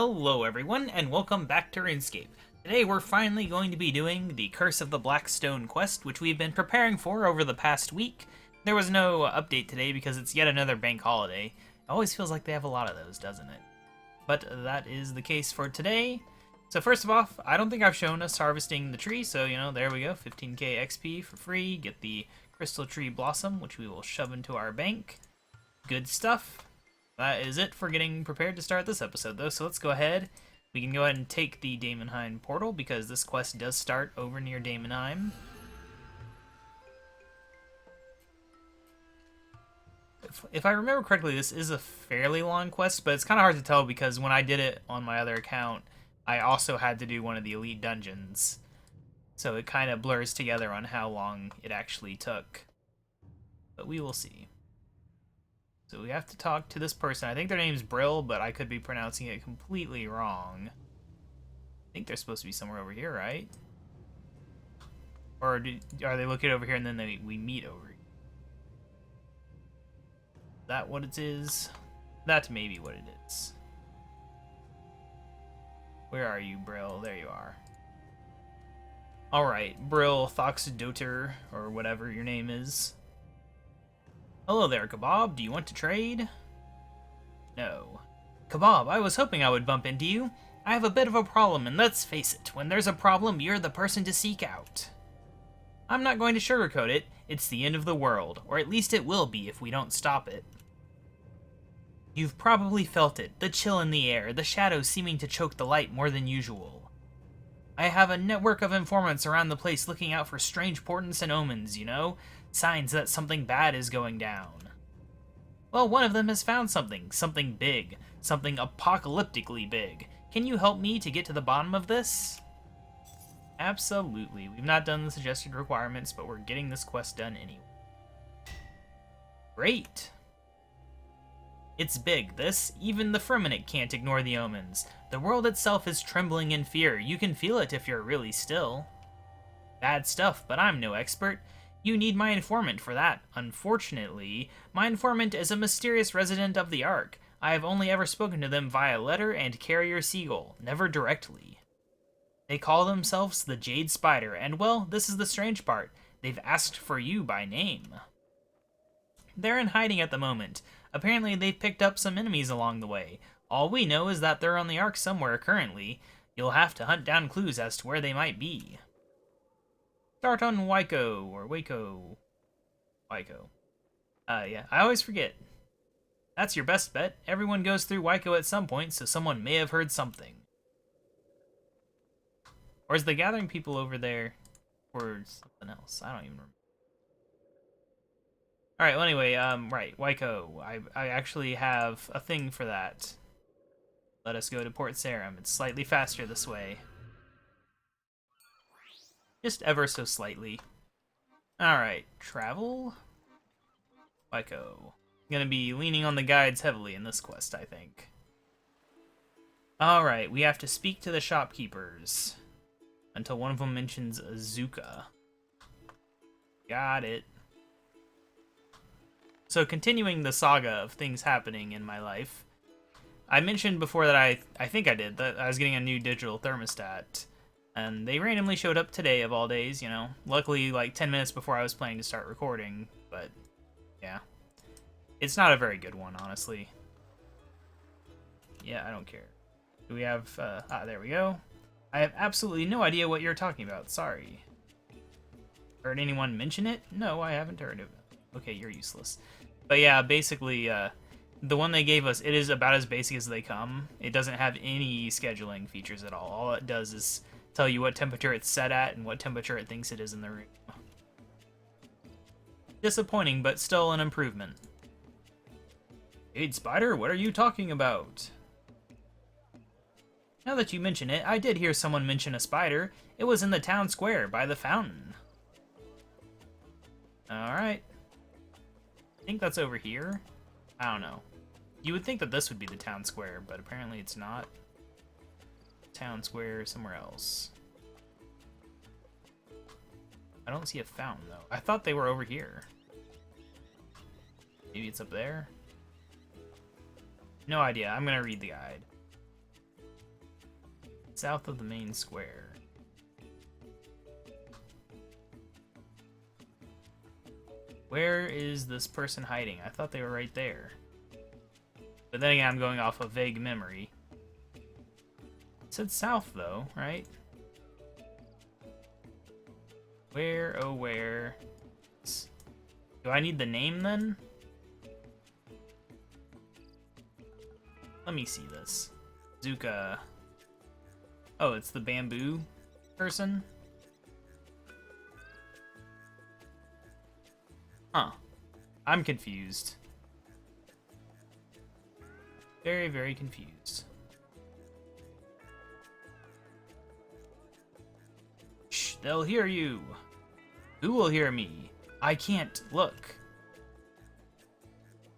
Hello everyone, and welcome back to RuneScape. Today we're finally going to be doing the Curse of the Blackstone quest, which we've been preparing for over the past week. There was no update today because it's yet another bank holiday. It always feels like they have a lot of those, doesn't it? But that is the case for today. So first of all, I don't think I've shown us harvesting the tree, so there we go, 15k XP for free, get the Crystal Tree Blossom, which we will shove into our bank. Good stuff. That is it for getting prepared to start this episode, though, so let's go ahead. We can go ahead and take the Daemonheim portal, because this quest does start over near Daemonheim. If I remember correctly, this is a fairly long quest, but it's kind of hard to tell because when I did it on my other account, I also had to do one of the elite dungeons. So it kind of blurs together on how long it actually took. But we will see. So we have to talk to this person. I think their name's Brill, but I could be pronouncing it completely wrong. I think they're supposed to be somewhere over here, right? Or are they looking over here and then we meet over here? Is that what it is? That may be what it is. Where are you, Brill? There you are. Alright, Brill Thoxdoter, or whatever your name is. Hello there, KaBob. Do you want to trade? No. KaBob, I was hoping I would bump into you. I have a bit of a problem, and let's face it, when there's a problem, you're the person to seek out. I'm not going to sugarcoat it. It's the end of the world, or at least it will be if we don't stop it. You've probably felt it, the chill in the air, the shadows seeming to choke the light more than usual. I have a network of informants around the place looking out for strange portents and omens, signs that something bad is going down. Well, one of them has found something big, something apocalyptically big. Can you help me to get to the bottom of this? Absolutely. We've not done the suggested requirements, but we're getting this quest done anyway. Great. It's big, this. Even the Firminate can't ignore the omens. The world itself is trembling in fear. You can feel it if you're really still. Bad stuff, but I'm no expert. You need my informant for that. Unfortunately, my informant is a mysterious resident of the Ark. I have only ever spoken to them via letter and carrier seagull, never directly. They call themselves the Jade Spider, and well, this is the strange part. They've asked for you by name. They're in hiding at the moment. Apparently they've picked up some enemies along the way. All we know is that they're on the Ark somewhere currently. You'll have to hunt down clues as to where they might be. Start on Waco, or Waco. Waco. Yeah, I always forget. That's your best bet. Everyone goes through Waco at some point, so someone may have heard something. Or is the gathering people over there or something else? I don't even remember. Alright, well anyway, right, Waco. I actually have a thing for that. Let us go to Port Sarim. It's slightly faster this way. Just ever so slightly. Alright, travel? Waco. Gonna be leaning on the guides heavily in this quest, I think. Alright, we have to speak to the shopkeepers. Until one of them mentions Azuka. Got it. So continuing the saga of things happening in my life. I mentioned before that I think I did, that I was getting a new digital thermostat. And they randomly showed up today of all days, Luckily, like 10 minutes before I was planning to start recording, but yeah. It's not a very good one, honestly. Yeah, I don't care. Do we have, there we go. I have absolutely no idea what you're talking about, sorry. Heard anyone mention it? No, I haven't heard of it. Okay, you're useless. But yeah, basically, the one they gave us, it is about as basic as they come. It doesn't have any scheduling features at all. All it does is tell you what temperature it's set at and what temperature it thinks it is in the room. Disappointing, but still an improvement. Jade Spider, what are you talking about? Now that you mention it, I did hear someone mention a spider. It was in the town square by the fountain. Alright. I think that's over here. I don't know. You would think that this would be the town square, but apparently it's not. Town square somewhere else. I don't see a fountain though. I thought they were over here. Maybe it's up there? No idea. I'm gonna read the guide. South of the main square. Where is this person hiding? I thought they were right there. But then again, I'm going off of vague memory. It said south, though, right? Where, oh where? Do I need the name, then? Let me see this. Zuka. Oh, it's the bamboo person? Huh. I'm confused. Very, very confused. Shh, they'll hear you. Who will hear me? I can't look.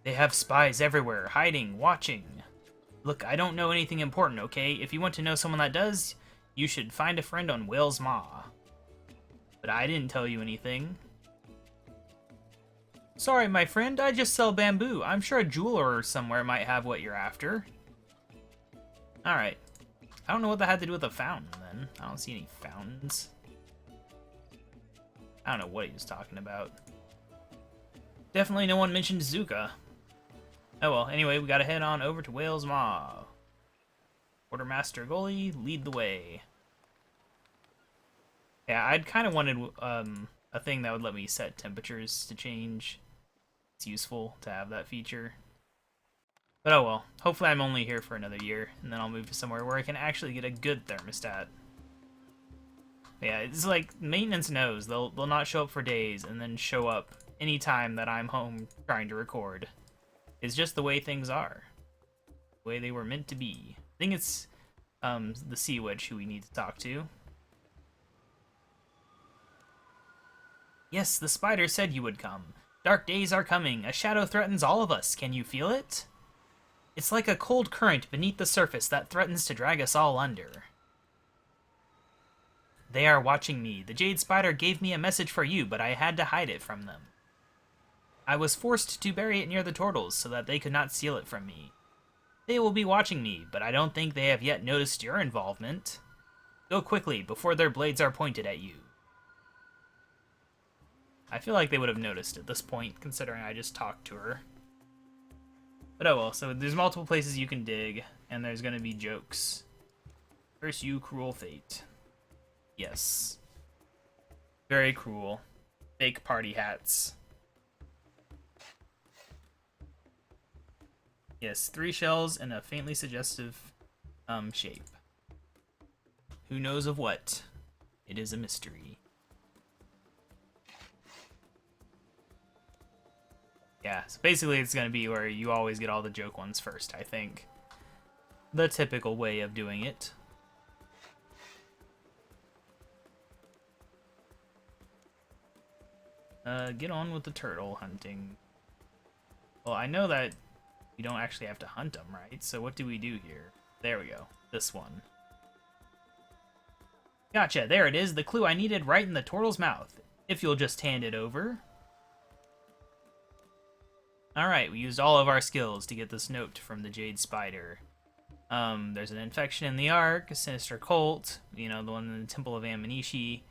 They have spies everywhere, hiding, watching. Look, I don't know anything important, okay? If you want to know someone that does, you should find a friend on Whale's Maw. But I didn't tell you anything. Sorry, my friend, I just sell bamboo. I'm sure a jeweler somewhere might have what you're after. Alright. I don't know what that had to do with a fountain, then. I don't see any fountains. I don't know what he was talking about. Definitely no one mentioned Zuka. Oh well, anyway, we gotta head on over to Whale's Maw. Quartermaster Goalie, lead the way. Yeah, I'd kind of wanted a thing that would let me set temperatures to change. It's useful to have that feature. But oh well, hopefully I'm only here for another year, and then I'll move to somewhere where I can actually get a good thermostat. Yeah, it's like maintenance knows they'll not show up for days and then show up anytime that I'm home trying to record. It's just the way things are. The way they were meant to be. I think it's the Sea Witch who we need to talk to. Yes, the spider said you would come. Dark days are coming. A shadow threatens all of us. Can you feel it? It's like a cold current beneath the surface that threatens to drag us all under. They are watching me. The Jade Spider gave me a message for you, but I had to hide it from them. I was forced to bury it near the turtles so that they could not steal it from me. They will be watching me, but I don't think they have yet noticed your involvement. Go quickly, before their blades are pointed at you. I feel like they would have noticed at this point, considering I just talked to her. But oh well, so there's multiple places you can dig, and there's gonna be jokes. Curse you, cruel fate. Yes. Very cruel. Fake party hats. Yes, 3 shells in a faintly suggestive shape. Who knows of what? It is a mystery. Yeah, so basically it's going to be where you always get all the joke ones first, I think. The typical way of doing it. Get on with the turtle hunting. Well, I know that you don't actually have to hunt them, right? So what do we do here? There we go. This one. Gotcha, there it is. The clue I needed right in the turtle's mouth. If you'll just hand it over. Alright, we used all of our skills to get this note from the Jade Spider. There's an infection in the Ark, a sinister cult, you know, the one in the Temple of Amanishi.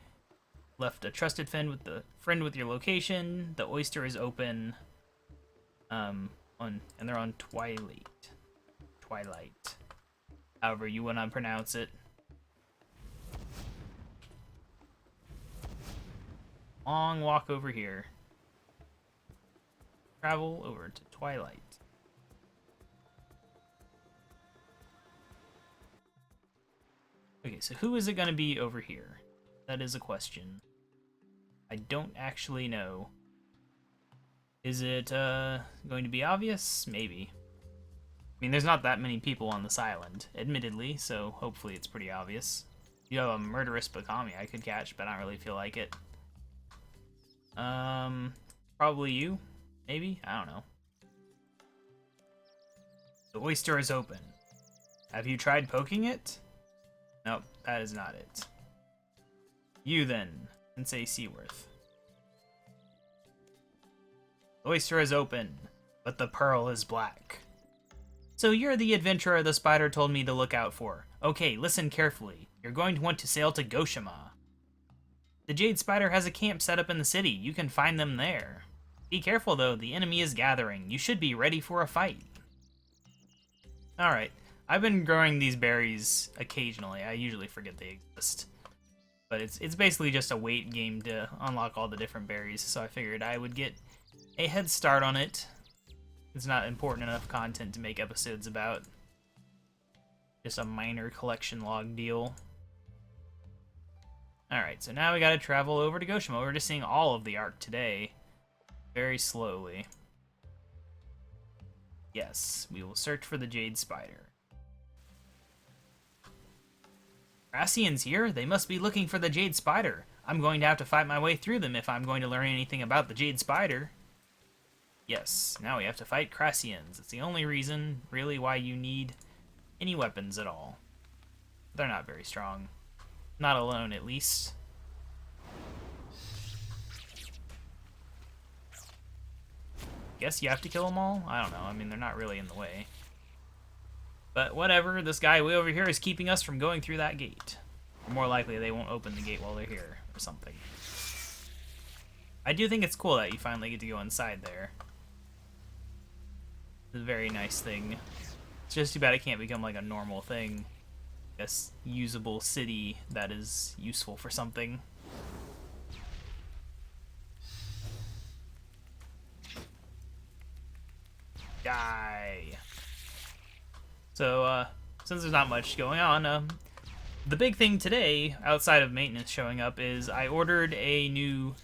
Left a trusted friend with your location. The oyster is open. And they're on Twilight. However you want to pronounce it. Long walk over here. Travel over to Twilight. Okay, so who is it going to be over here? That is a question. I don't actually know. Is it going to be obvious? Maybe. I mean, there's not that many people on this island, admittedly, so hopefully it's pretty obvious. You have a murderous Bakami I could catch, but I don't really feel like it. Probably you? Maybe? I don't know. The oyster is open. Have you tried poking it? Nope, that is not it. You then, Sensei Seaworth. The oyster is open, but the pearl is black. So you're the adventurer the spider told me to look out for. Okay, listen carefully. You're going to want to sail to Goshima. The Jade Spider has a camp set up in the city. You can find them there. Be careful though, the enemy is gathering. You should be ready for a fight. Alright, I've been growing these berries occasionally. I usually forget they exist. But it's basically just a wait game to unlock all the different berries, so I figured I would get a head start on it. It's not important enough content to make episodes about. Just a minor collection log deal. Alright, so now we gotta travel over to Goshima. We're just seeing all of the arc today. Very slowly. Yes, we will search for the Jade Spider. Grassians here? They must be looking for the Jade Spider. I'm going to have to fight my way through them if I'm going to learn anything about the Jade Spider. Yes, now we have to fight Grassians. It's the only reason, really, why you need any weapons at all. They're not very strong. Not alone, at least. Guess you have to kill them all? I don't know. I mean, they're not really in the way. But whatever, this guy way over here is keeping us from going through that gate. Or more likely, they won't open the gate while they're here, or something. I do think it's cool that you finally get to go inside there. It's a very nice thing. It's just too bad it can't become like a normal thing. A usable city that is useful for something. Die. So, since there's not much going on, the big thing today, outside of maintenance showing up, is I ordered a new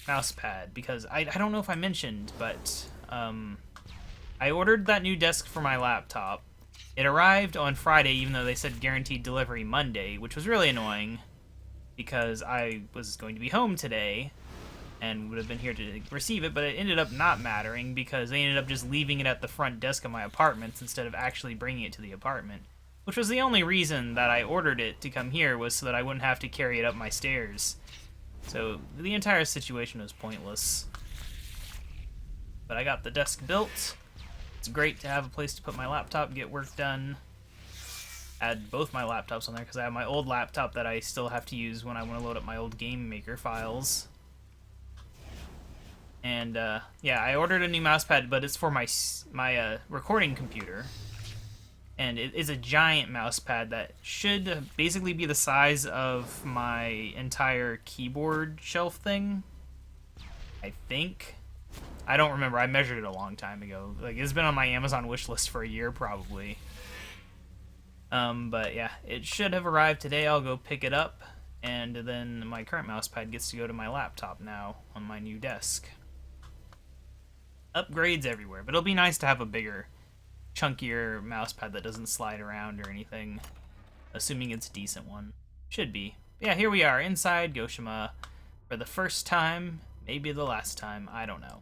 mouse pad, because I don't know if I mentioned, but, I ordered that new desk for my laptop. It arrived on Friday, even though they said guaranteed delivery Monday, which was really annoying, because I was going to be home today, and would have been here to receive it, but it ended up not mattering because they ended up just leaving it at the front desk of my apartment instead of actually bringing it to the apartment. Which was the only reason that I ordered it to come here, was so that I wouldn't have to carry it up my stairs. So the entire situation was pointless. But I got the desk built. It's great to have a place to put my laptop, get work done. Add both my laptops on there because I have my old laptop that I still have to use when I want to load up my old Game Maker files. And, yeah, I ordered a new mousepad, but it's for my recording computer. And it is a giant mousepad that should basically be the size of my entire keyboard shelf thing. I think. I don't remember. I measured it a long time ago. Like, it's been on my Amazon wish list for a year, probably. But, yeah, it should have arrived today. I'll go pick it up. And then my current mousepad gets to go to my laptop now on my new desk. Upgrades everywhere, but it'll be nice to have a bigger, chunkier mousepad that doesn't slide around or anything, assuming it's a decent one. Should be. Yeah, here we are, inside Goshima, for the first time, maybe the last time, I don't know.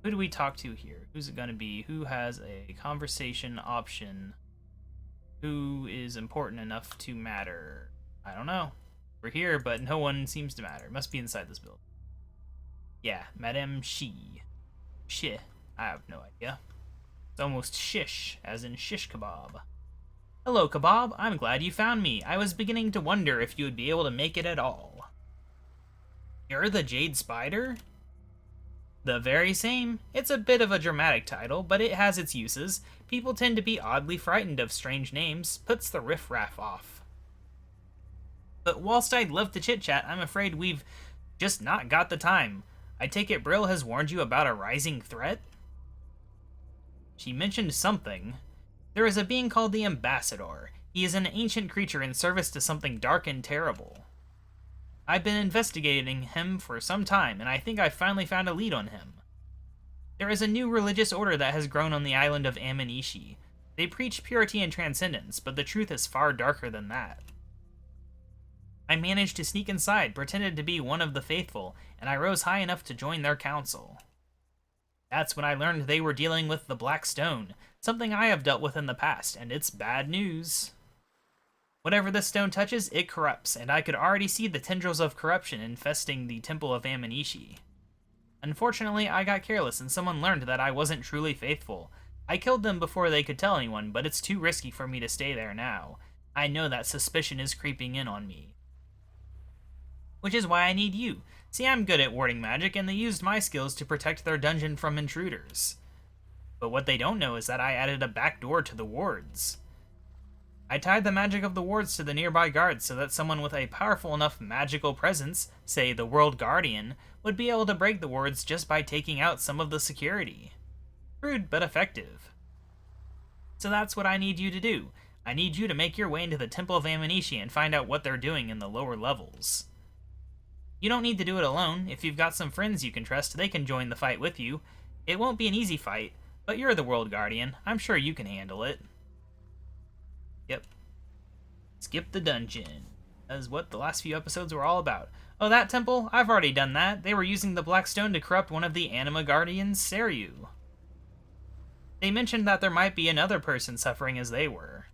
Who do we talk to here? Who's it gonna be? Who has a conversation option? Who is important enough to matter? I don't know. We're here, but no one seems to matter. Must be inside this building. Yeah, Madame Shi. Shi. I have no idea. It's almost shish, as in shish kebab. Hello, KaBob. I'm glad you found me. I was beginning to wonder if you would be able to make it at all. You're the Jade Spider? The very same. It's a bit of a dramatic title, but it has its uses. People tend to be oddly frightened of strange names. Puts the riffraff off. But whilst I'd love to chit-chat, I'm afraid we've just not got the time. I take it Brill has warned you about a rising threat? She mentioned something. There is a being called the Ambassador. He is an ancient creature in service to something dark and terrible. I've been investigating him for some time, and I think I've finally found a lead on him. There is a new religious order that has grown on the island of Amanishi. They preach purity and transcendence, but the truth is far darker than that. I managed to sneak inside, pretended to be one of the faithful, and I rose high enough to join their council. That's when I learned they were dealing with the Black Stone, something I have dealt with in the past, and it's bad news. Whatever this stone touches, it corrupts, and I could already see the tendrils of corruption infesting the Temple of Amanishi. Unfortunately, I got careless, and someone learned that I wasn't truly faithful. I killed them before they could tell anyone, but it's too risky for me to stay there now. I know that suspicion is creeping in on me. Which is why I need you. See, I'm good at warding magic, and they used my skills to protect their dungeon from intruders. But what they don't know is that I added a back door to the wards. I tied the magic of the wards to the nearby guards so that someone with a powerful enough magical presence, say the World Guardian, would be able to break the wards just by taking out some of the security. Rude, but effective. So that's what I need you to do. I need you to make your way into the Temple of Amnesia and find out what they're doing in the lower levels. You don't need to do it alone. If you've got some friends you can trust, they can join the fight with you. It won't be an easy fight, but you're the World Guardian. I'm sure you can handle it. Yep. Skip the dungeon. That is what the last few episodes were all about. Oh, that temple? I've already done that. They were using the Black Stone to corrupt one of the Anima Guardians, Seryu. They mentioned that there might be another person suffering as they were.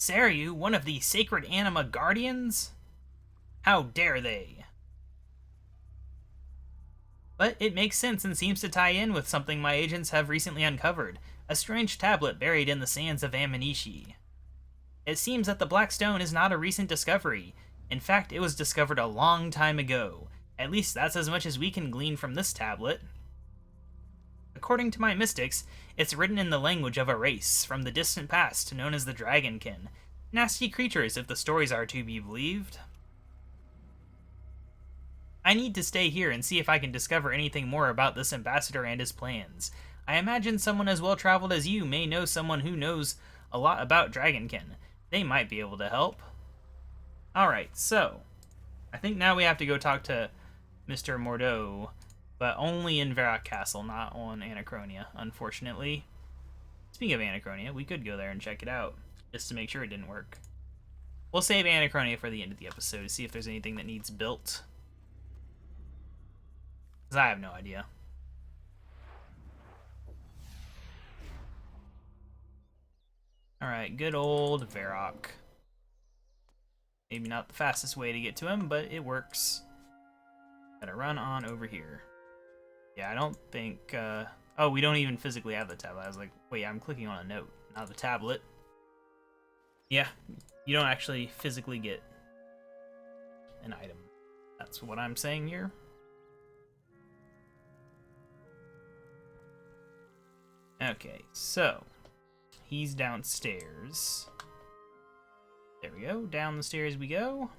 Seryu, one of the sacred Anima Guardians? How dare they? But it makes sense and seems to tie in with something my agents have recently uncovered, a strange tablet buried in the sands of Amnesia. It seems that the Black Stone is not a recent discovery. In fact, it was discovered a long time ago. At least that's as much as we can glean from this tablet. According to my mystics, it's written in the language of a race from the distant past known as the Dragonkin. Nasty creatures if the stories are to be believed. I need to stay here and see if I can discover anything more about this ambassador and his plans. I imagine someone as well-traveled as you may know someone who knows a lot about Dragonkin. They might be able to help. Alright, so I think now we have to go talk to Mr. Mordeaux, but only in Varrock Castle, not on Anachronia, unfortunately. Speaking of Anachronia, we could go there and check it out, just to make sure it didn't work. We'll save Anachronia for the end of the episode to see if there's anything that needs built. Because I have no idea. Alright, good old Varrock. Maybe not the fastest way to get to him, but it works. Gotta run on over here. Yeah, I don't think... Oh, we don't even physically have the tablet. I was like, wait, I'm clicking on a note, not the tablet. Yeah, you don't actually physically get an item. That's what I'm saying here. Okay, so he's downstairs. There we go. Down the stairs we go.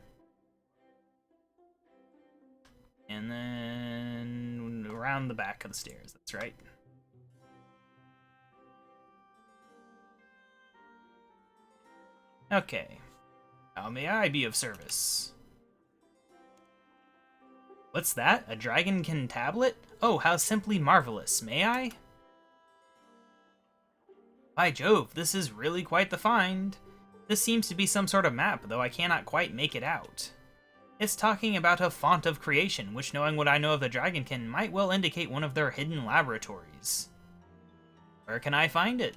And then around the back of the stairs. That's right. Okay. How may I be of service? What's that? A Dragonkin tablet? Oh, how simply marvelous. May I? By Jove, this is really quite the find. This seems to be some sort of map, though I cannot quite make it out. It's talking about a font of creation, which, knowing what I know of the Dragonkin, might well indicate one of their hidden laboratories. Where can I find it?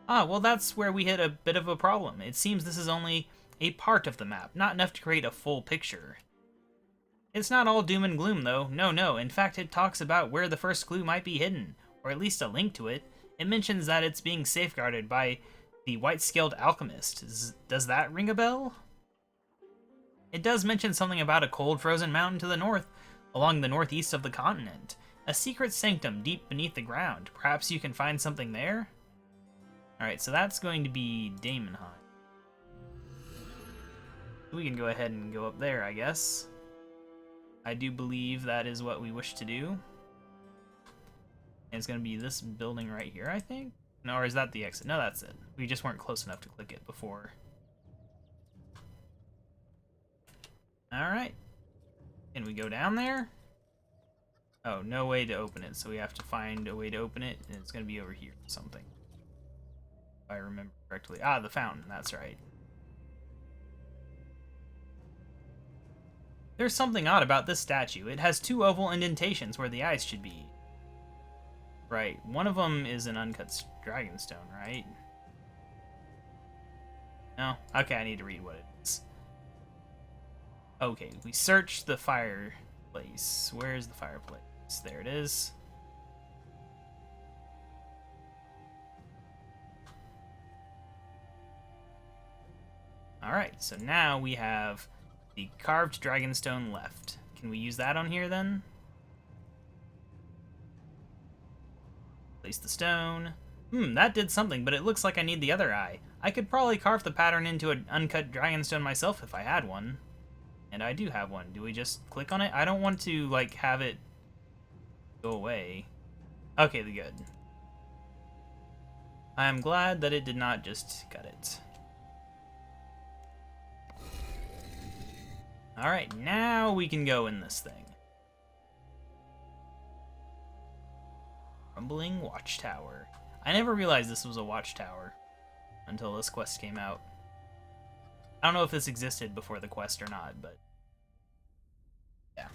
Ah, well that's where we hit a bit of a problem. It seems this is only a part of the map, not enough to create a full picture. It's not all doom and gloom, though. No. In fact, it talks about where the first clue might be hidden, or at least a link to it. It mentions that it's being safeguarded by the white-scaled alchemist. Does that ring a bell? It does mention something about a cold, frozen mountain to the north, along the northeast of the continent. A secret sanctum deep beneath the ground. Perhaps you can find something there? Alright, so that's going to be Daemonheim. We can go ahead and go up there, I guess. I do believe that is what we wish to do. And it's going to be this building right here, I think? No, or is that the exit? No, that's it. We just weren't close enough to click it before. Alright. Can we go down there? Oh, no way to open it, so we have to find a way to open it, and it's going to be over here or something. If I remember correctly. Ah, the fountain, that's right. There's something odd about this statue. It has two oval indentations where the eyes should be. Right, one of them is an uncut dragonstone, right? No? Okay, I need to read what it is. Okay, we search the fireplace. Where is the fireplace? There it is. Alright, so now we have the carved dragonstone left. Can we use that on here then? Place the stone. That did something, but it looks like I need the other eye. I could probably carve the pattern into an uncut dragonstone myself if I had one. And I do have one. Do we just click on it? I don't want to, like, have it go away. Okay, good. I am glad that it did not just cut it. Alright, now we can go in this thing. Rumbling Watchtower. I never realized this was a watchtower until this quest came out. I don't know if this existed before the quest or not, but yeah.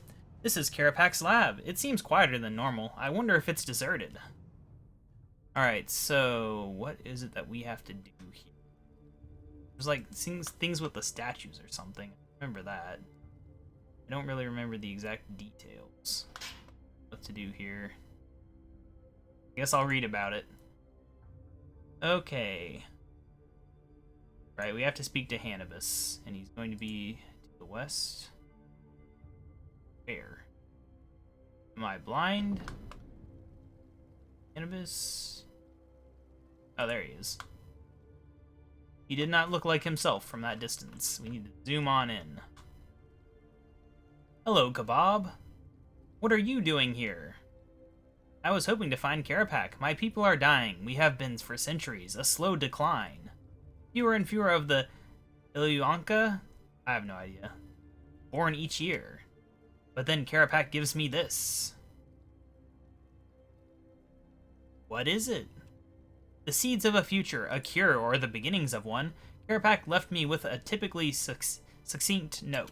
This is Karapak's lab. It seems quieter than normal. I wonder if it's deserted. Alright, so what is it that we have to do here? There's like things with the statues or something. I remember that. I don't really remember the exact details. What to do here. I guess I'll read about it. Okay. Right, we have to speak to Hannibus, and he's going to be to the west. Where? Am I blind? Hannibus? Oh, there he is. He did not look like himself from that distance. We need to zoom on in. Hello, KaBob. What are you doing here? I was hoping to find Karapak. My people are dying. We have been for centuries. A slow decline. Fewer and fewer of the Ilyuanka? I have no idea. Born each year. But then Karapak gives me this. What is it? The seeds of a future, a cure, or the beginnings of one. Karapak left me with a typically succinct note.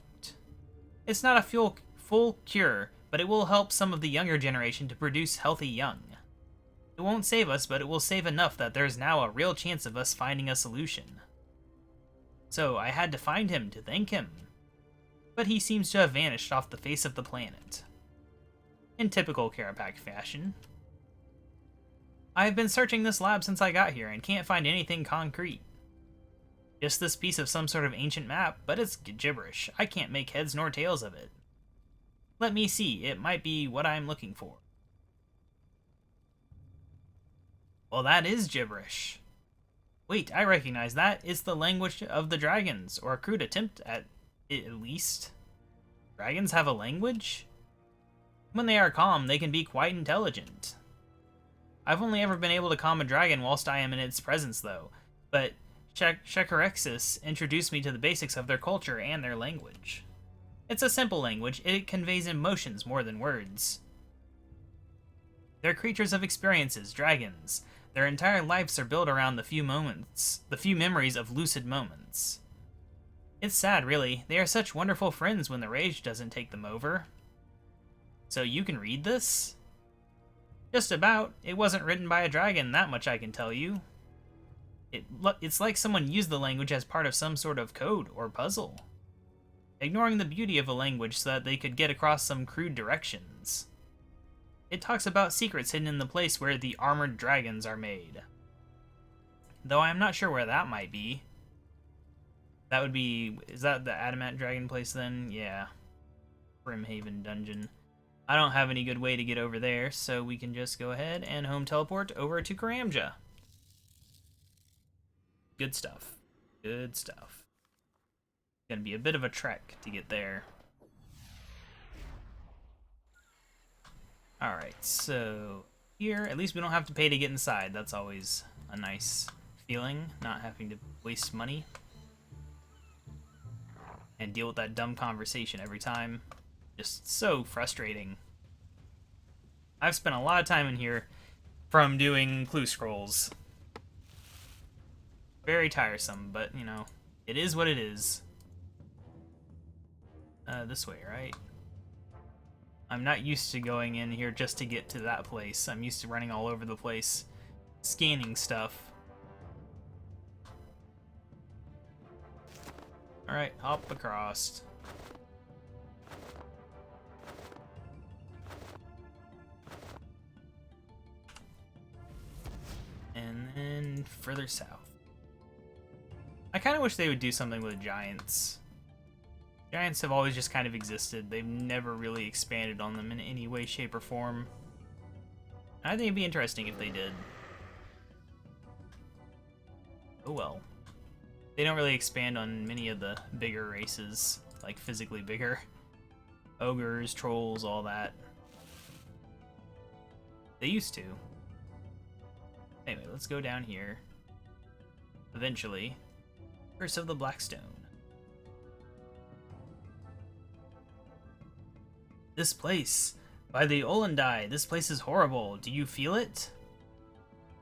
It's not a full cure, but it will help some of the younger generation to produce healthy young. It won't save us, but it will save enough that there's now a real chance of us finding a solution. So I had to find him to thank him. But he seems to have vanished off the face of the planet. In typical Karapak fashion. I've been searching this lab since I got here and can't find anything concrete. Just this piece of some sort of ancient map, but it's gibberish. I can't make heads nor tails of it. Let me see, it might be what I'm looking for. Well, that is gibberish. Wait, I recognize that. It's the language of the dragons, or a crude attempt at it at least. Dragons have a language? When they are calm, they can be quite intelligent. I've only ever been able to calm a dragon whilst I am in its presence, though, but Shekarexis introduced me to the basics of their culture and their language. It's a simple language. It conveys emotions more than words. They're creatures of experiences, dragons. Their entire lives are built around the few memories of lucid moments. It's sad, really. They are such wonderful friends when the rage doesn't take them over. So you can read this? Just about. It wasn't written by a dragon, that much I can tell you. It's like someone used the language as part of some sort of code or puzzle, ignoring the beauty of a language so that they could get across some crude directions. It talks about secrets hidden in the place where the armored dragons are made. Though I'm not sure where that might be. That would be... Is that the Adamant Dragon place then? Yeah. Brimhaven Dungeon. I don't have any good way to get over there, so we can just go ahead and home teleport over to Karamja. Good stuff. Good stuff. Gonna be a bit of a trek to get there. Alright, so here, at least we don't have to pay to get inside. That's always a nice feeling, not having to waste money and deal with that dumb conversation every time. Just so frustrating. I've spent a lot of time in here from doing clue scrolls. Very tiresome, but, you know, it is what it is. This way, right? I'm not used to going in here just to get to that place. I'm used to running all over the place, scanning stuff. Alright, hop across. And then further south. I kind of wish they would do something with giants. Giants have always just kind of existed. They've never really expanded on them in any way, shape, or form. I think it'd be interesting if they did. Oh well. They don't really expand on many of the bigger races, like physically bigger. Ogres, trolls, all that. They used to. Anyway, let's go down here. Eventually. Curse of the Blackstone. This place. By the Olandai, this place is horrible. Do you feel it?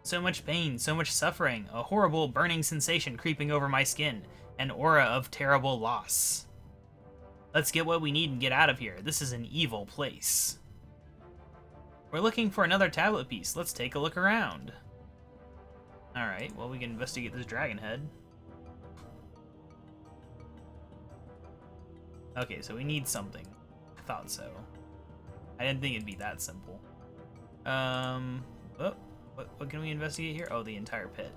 So much pain, so much suffering, a horrible burning sensation creeping over my skin, an aura of terrible loss. Let's get what we need and get out of here. This is an evil place. We're looking for another tablet piece. Let's take a look around. Alright, well, we can investigate this dragon head. Okay, so we need something. I thought so. I didn't think it'd be that simple. Oh, what can we investigate here? Oh, the entire pit.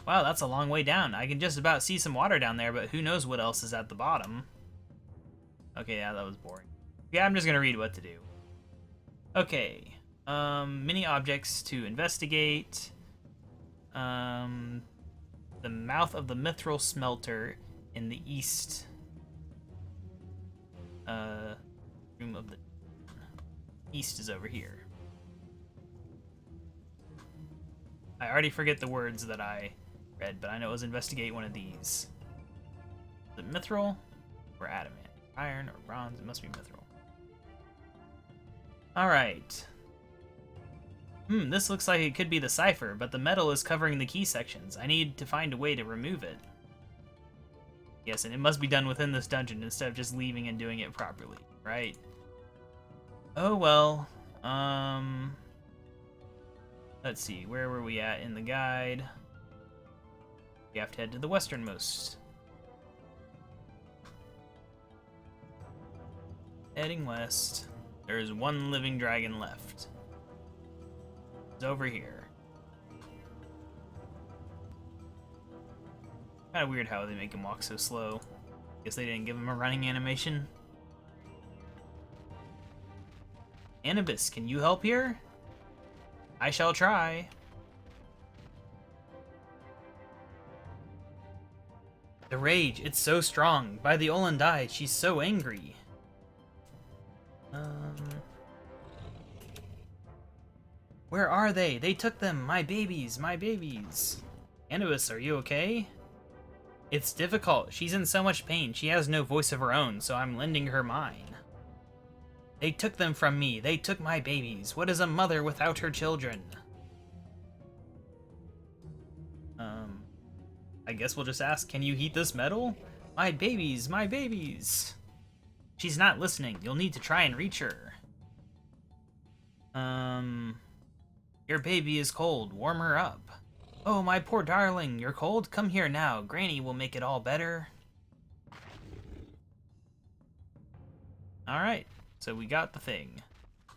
Wow, that's a long way down. I can just about see some water down there, but who knows what else is at the bottom. Okay, yeah, that was boring. Yeah, I'm just gonna read what to do. Okay. Many objects to investigate. The mouth of the mithril smelter in the east. Room of the east is over here. I already forget the words that I read, but I know it was investigate one of these. Is it mithril or adamant? Iron or bronze? It must be mithril. Alright. This looks like it could be the cipher, but the metal is covering the key sections. I need to find a way to remove it. Yes, and it must be done within this dungeon instead of just leaving and doing it properly, right? Oh well. Let's see, where were we at in the guide? We have to head to the westernmost. Heading west. There's one living dragon left. It's over here. Kind of weird how they make him walk so slow. Guess they didn't give him a running animation. Anubis, can you help here? I shall try. The rage, it's so strong. By the Olandai, she's so angry. Where are they? They took them. My babies, my babies. Anubis, are you okay? It's difficult. She's in so much pain. She has no voice of her own, so I'm lending her mine. They took them from me. They took my babies. What is a mother without her children? I guess we'll just ask, can you heat this metal? My babies, my babies. She's not listening. You'll need to try and reach her. Your baby is cold. Warm her up. Oh, my poor darling. You're cold? Come here now. Granny will make it all better. Alright. So we got the thing.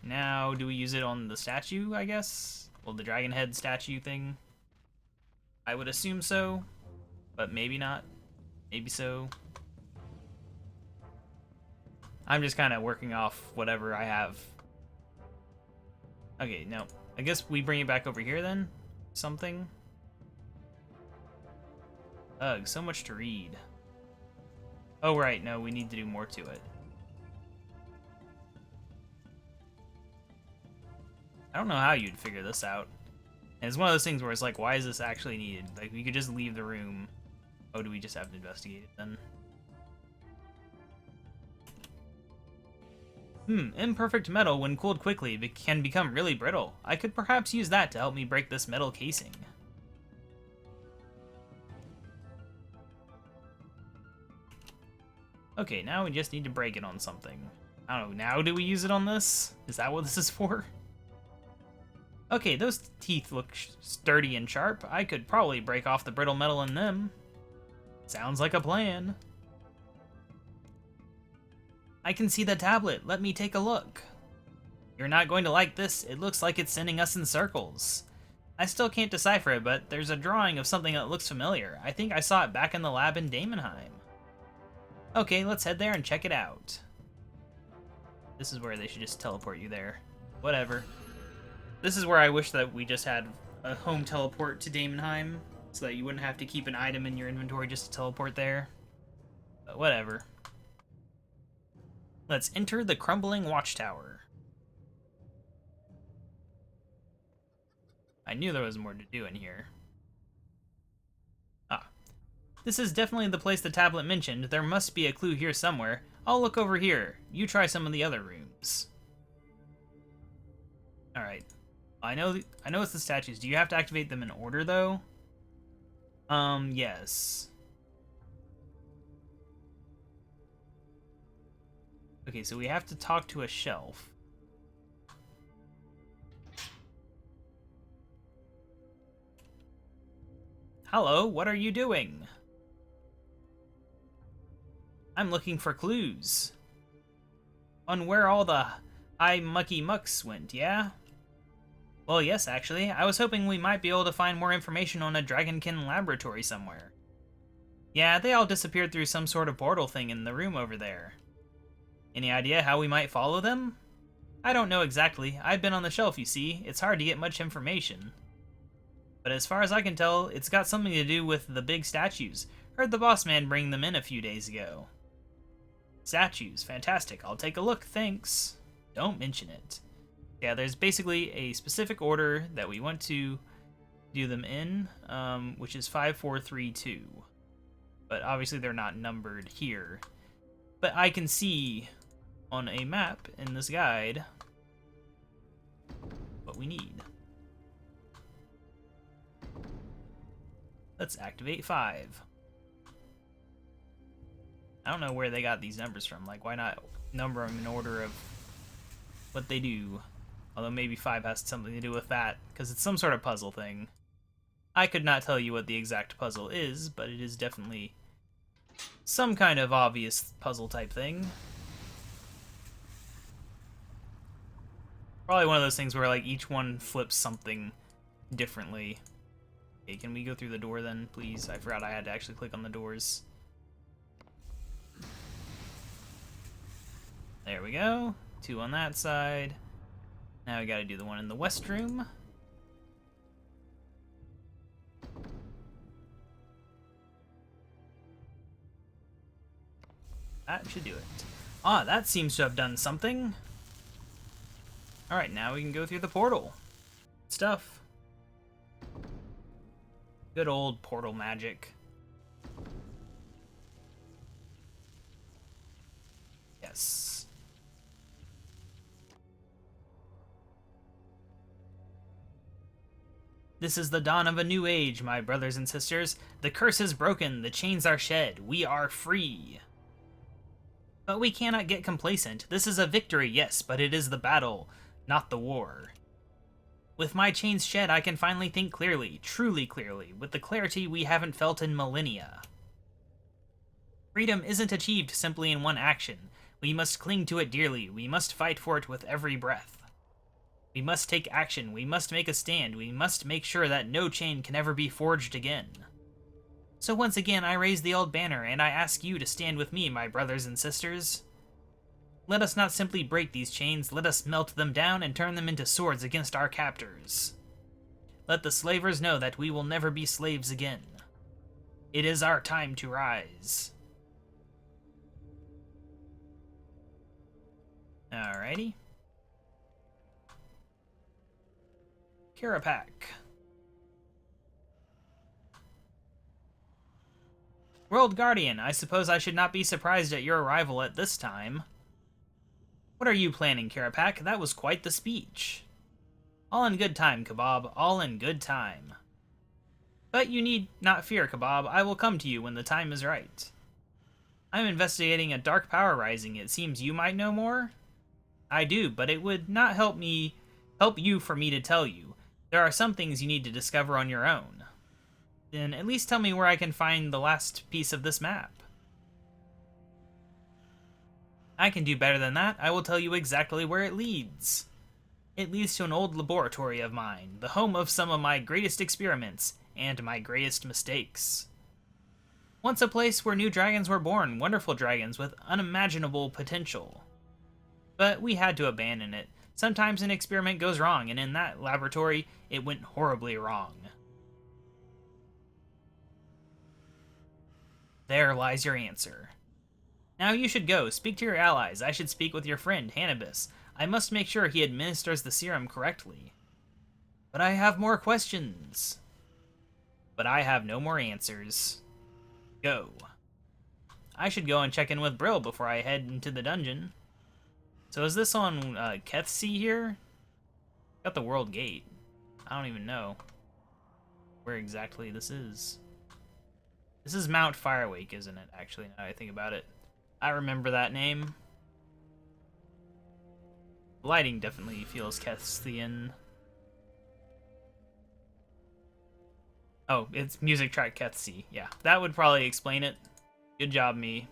Now, do we use it on the statue, I guess? Well, the dragon head statue thing? I would assume so. But maybe not. Maybe so. I'm just kind of working off whatever I have. Okay, no. I guess we bring it back over here then? Something? Ugh, so much to read. Oh, right, no, we need to do more to it. I don't know how you'd figure this out. And it's one of those things where it's like, why is this actually needed? Like, we could just leave the room. Oh, do we just have to investigate it then? Imperfect metal, when cooled quickly, can become really brittle. I could perhaps use that to help me break this metal casing. Okay, now we just need to break it on something. I don't know, now do we use it on this? Is that what this is for? Okay, those teeth look sturdy and sharp. I could probably break off the brittle metal in them. Sounds like a plan. I can see the tablet. Let me take a look. You're not going to like this. It looks like it's sending us in circles. I still can't decipher it, but there's a drawing of something that looks familiar. I think I saw it back in the lab in Daemonheim. Okay, let's head there and check it out. This is where they should just teleport you there. Whatever. This is where I wish that we just had a home teleport to Daemonheim, so that you wouldn't have to keep an item in your inventory just to teleport there. But whatever. Let's enter the crumbling watchtower. I knew there was more to do in here. Ah. This is definitely the place the tablet mentioned. There must be a clue here somewhere. I'll look over here. You try some of the other rooms. Alright. I know it's the statues. Do you have to activate them in order, though? Yes. Okay, so we have to talk to a shelf. Hello, what are you doing? I'm looking for clues. On where all the high mucky mucks went, yeah? Well, yes, actually. I was hoping we might be able to find more information on a Dragonkin laboratory somewhere. Yeah, they all disappeared through some sort of portal thing in the room over there. Any idea how we might follow them? I don't know exactly. I've been on the shelf, you see. It's hard to get much information. But as far as I can tell, it's got something to do with the big statues. Heard the boss man bring them in a few days ago. Statues, fantastic. I'll take a look, thanks. Don't mention it. Yeah, there's basically a specific order that we want to do them in, which is 5, 4, 3, 2. But obviously they're not numbered here. But I can see on a map in this guide what we need. Let's activate 5. I don't know where they got these numbers from. Like, why not number them in order of what they do? Although maybe 5 has something to do with that, because it's some sort of puzzle thing. I could not tell you what the exact puzzle is, but it is definitely some kind of obvious puzzle type thing. Probably one of those things where, like, each one flips something differently. Okay, can we go through the door then, please? I forgot I had to actually click on the doors. There we go. 2 on that side. Now we gotta do the one in the west room. That should do it. Ah, that seems to have done something. Alright, now we can go through the portal. Stuff. Good old portal magic. Yes. This is the dawn of a new age, my brothers and sisters. The curse is broken, the chains are shed, we are free. But we cannot get complacent. This is a victory, yes, but it is the battle, not the war. With my chains shed, I can finally think clearly, truly clearly, with the clarity we haven't felt in millennia. Freedom isn't achieved simply in one action. We must cling to it dearly, we must fight for it with every breath. We must take action, we must make a stand, we must make sure that no chain can ever be forged again. So once again I raise the old banner, and I ask you to stand with me, my brothers and sisters. Let us not simply break these chains, let us melt them down and turn them into swords against our captors. Let the slavers know that we will never be slaves again. It is our time to rise. Alrighty. KaBob. World Guardian, I suppose I should not be surprised at your arrival at this time. What are you planning, KaBob? That was quite the speech. All in good time, KaBob, all in good time. But you need not fear, KaBob, I will come to you when the time is right. I'm investigating a dark power rising, it seems you might know more? I do, but it would not help you for me to tell you. There are some things you need to discover on your own. Then at least tell me where I can find the last piece of this map. I can do better than that. I will tell you exactly where it leads. It leads to an old laboratory of mine, the home of some of my greatest experiments, and my greatest mistakes. Once a place where new dragons were born, wonderful dragons with unimaginable potential. But we had to abandon it. Sometimes an experiment goes wrong, and in that laboratory, it went horribly wrong. There lies your answer. Now you should go, speak to your allies. I should speak with your friend, Hannibus. I must make sure he administers the serum correctly. But I have more questions. But I have no more answers. Go. I should go and check in with Brill before I head into the dungeon. So is this on Kethsea here? Got the World Gate. I don't even know where exactly this is. This is Mount Firewake, isn't it, actually, now I think about it. I remember that name. Lighting definitely feels Kethsian. Oh, it's music track Kethsea. Yeah, that would probably explain it. Good job, me.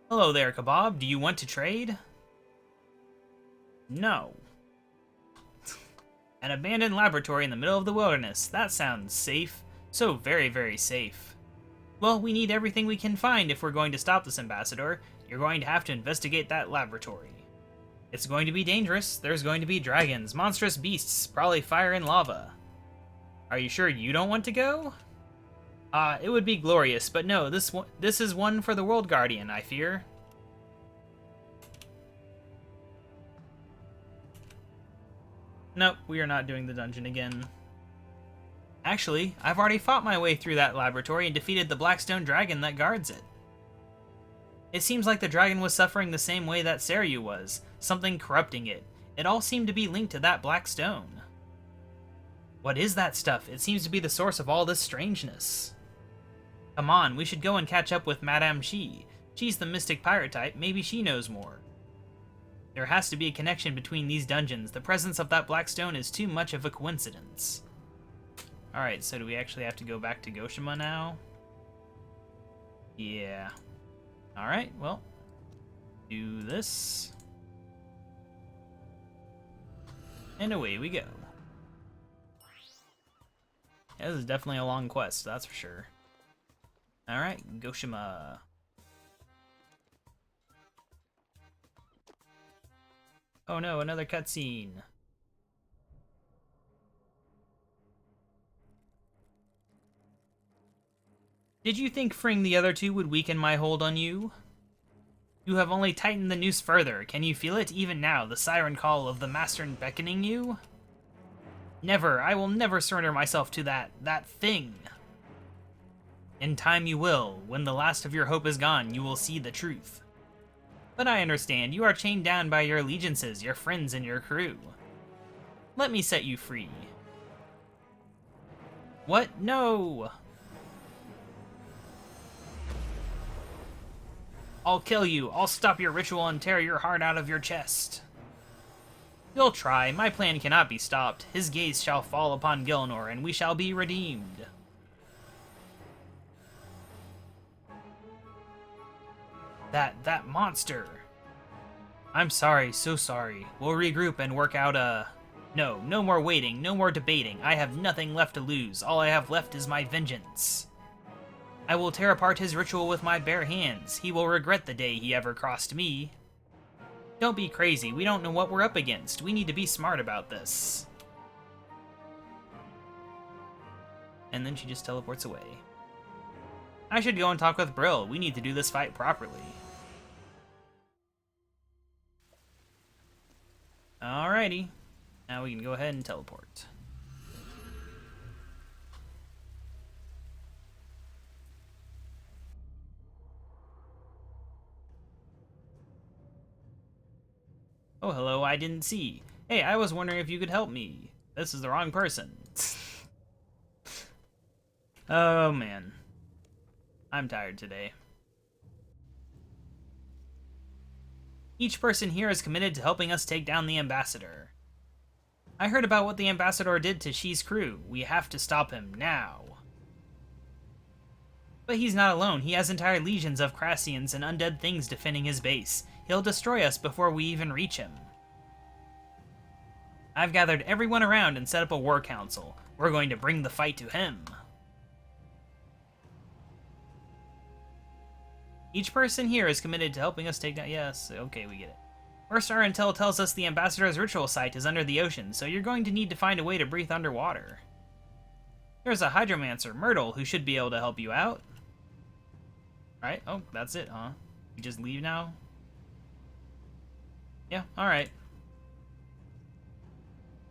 Hello there, KaBob. Do you want to trade? No. An abandoned laboratory in the middle of the wilderness. That sounds safe. So very, very safe. Well, we need everything we can find if we're going to stop this ambassador. You're going to have to investigate that laboratory. It's going to be dangerous. There's going to be dragons, monstrous beasts, probably fire and lava. Are you sure you don't want to go? It would be glorious, but no, this is one for the World Guardian, I fear. Nope, we are not doing the dungeon again. Actually, I've already fought my way through that laboratory and defeated the Blackstone Dragon that guards it. It seems like the dragon was suffering the same way that Seryu was, something corrupting it. It all seemed to be linked to that black stone. What is that stuff? It seems to be the source of all this strangeness. Come on, we should go and catch up with Madame Shi. She's the mystic pirate type, maybe she knows more. There has to be a connection between these dungeons. The presence of that black stone is too much of a coincidence. Alright, so do we actually have to go back to Goshima now? Yeah. Alright, well. Do this. And away we go. Yeah, this is definitely a long quest, that's for sure. Alright, Goshima. Oh no, another cutscene. Did you think freeing the other two would weaken my hold on you? You have only tightened the noose further. Can you feel it even now, the siren call of the master beckoning you? Never, I will never surrender myself to that thing. In time you will. When the last of your hope is gone, you will see the truth. But I understand, you are chained down by your allegiances, your friends, and your crew. Let me set you free. What? No! I'll kill you. I'll stop your ritual and tear your heart out of your chest. You'll try. My plan cannot be stopped. His gaze shall fall upon Gilnor, and we shall be redeemed. That monster. I'm sorry, so sorry. We'll regroup and work out a... No more waiting, no more debating. I have nothing left to lose. All I have left is my vengeance. I will tear apart his ritual with my bare hands. He will regret the day he ever crossed me. Don't be crazy. We don't know what we're up against. We need to be smart about this. And then she just teleports away. I should go and talk with Brill. We need to do this fight properly. Alrighty. Now we can go ahead and teleport. Oh, hello, I didn't see. Hey, I was wondering if you could help me. This is the wrong person. Oh, man. I'm tired today. Each person here is committed to helping us take down the Ambassador. I heard about what the Ambassador did to Shi's crew. We have to stop him now. But he's not alone. He has entire legions of Crassians and undead things defending his base. he'll destroy us before we even reach him. I've gathered everyone around and set up a war council. We're going to bring the fight to him. Each person here is committed to helping us take down... Yes, okay, we get it. First, our intel tells us the Ambassador's ritual site is under the ocean, so you're going to need to find a way to breathe underwater. There's a hydromancer, Myrtle, who should be able to help you out. Right? Oh, that's it, huh? You just leave now? Yeah, alright.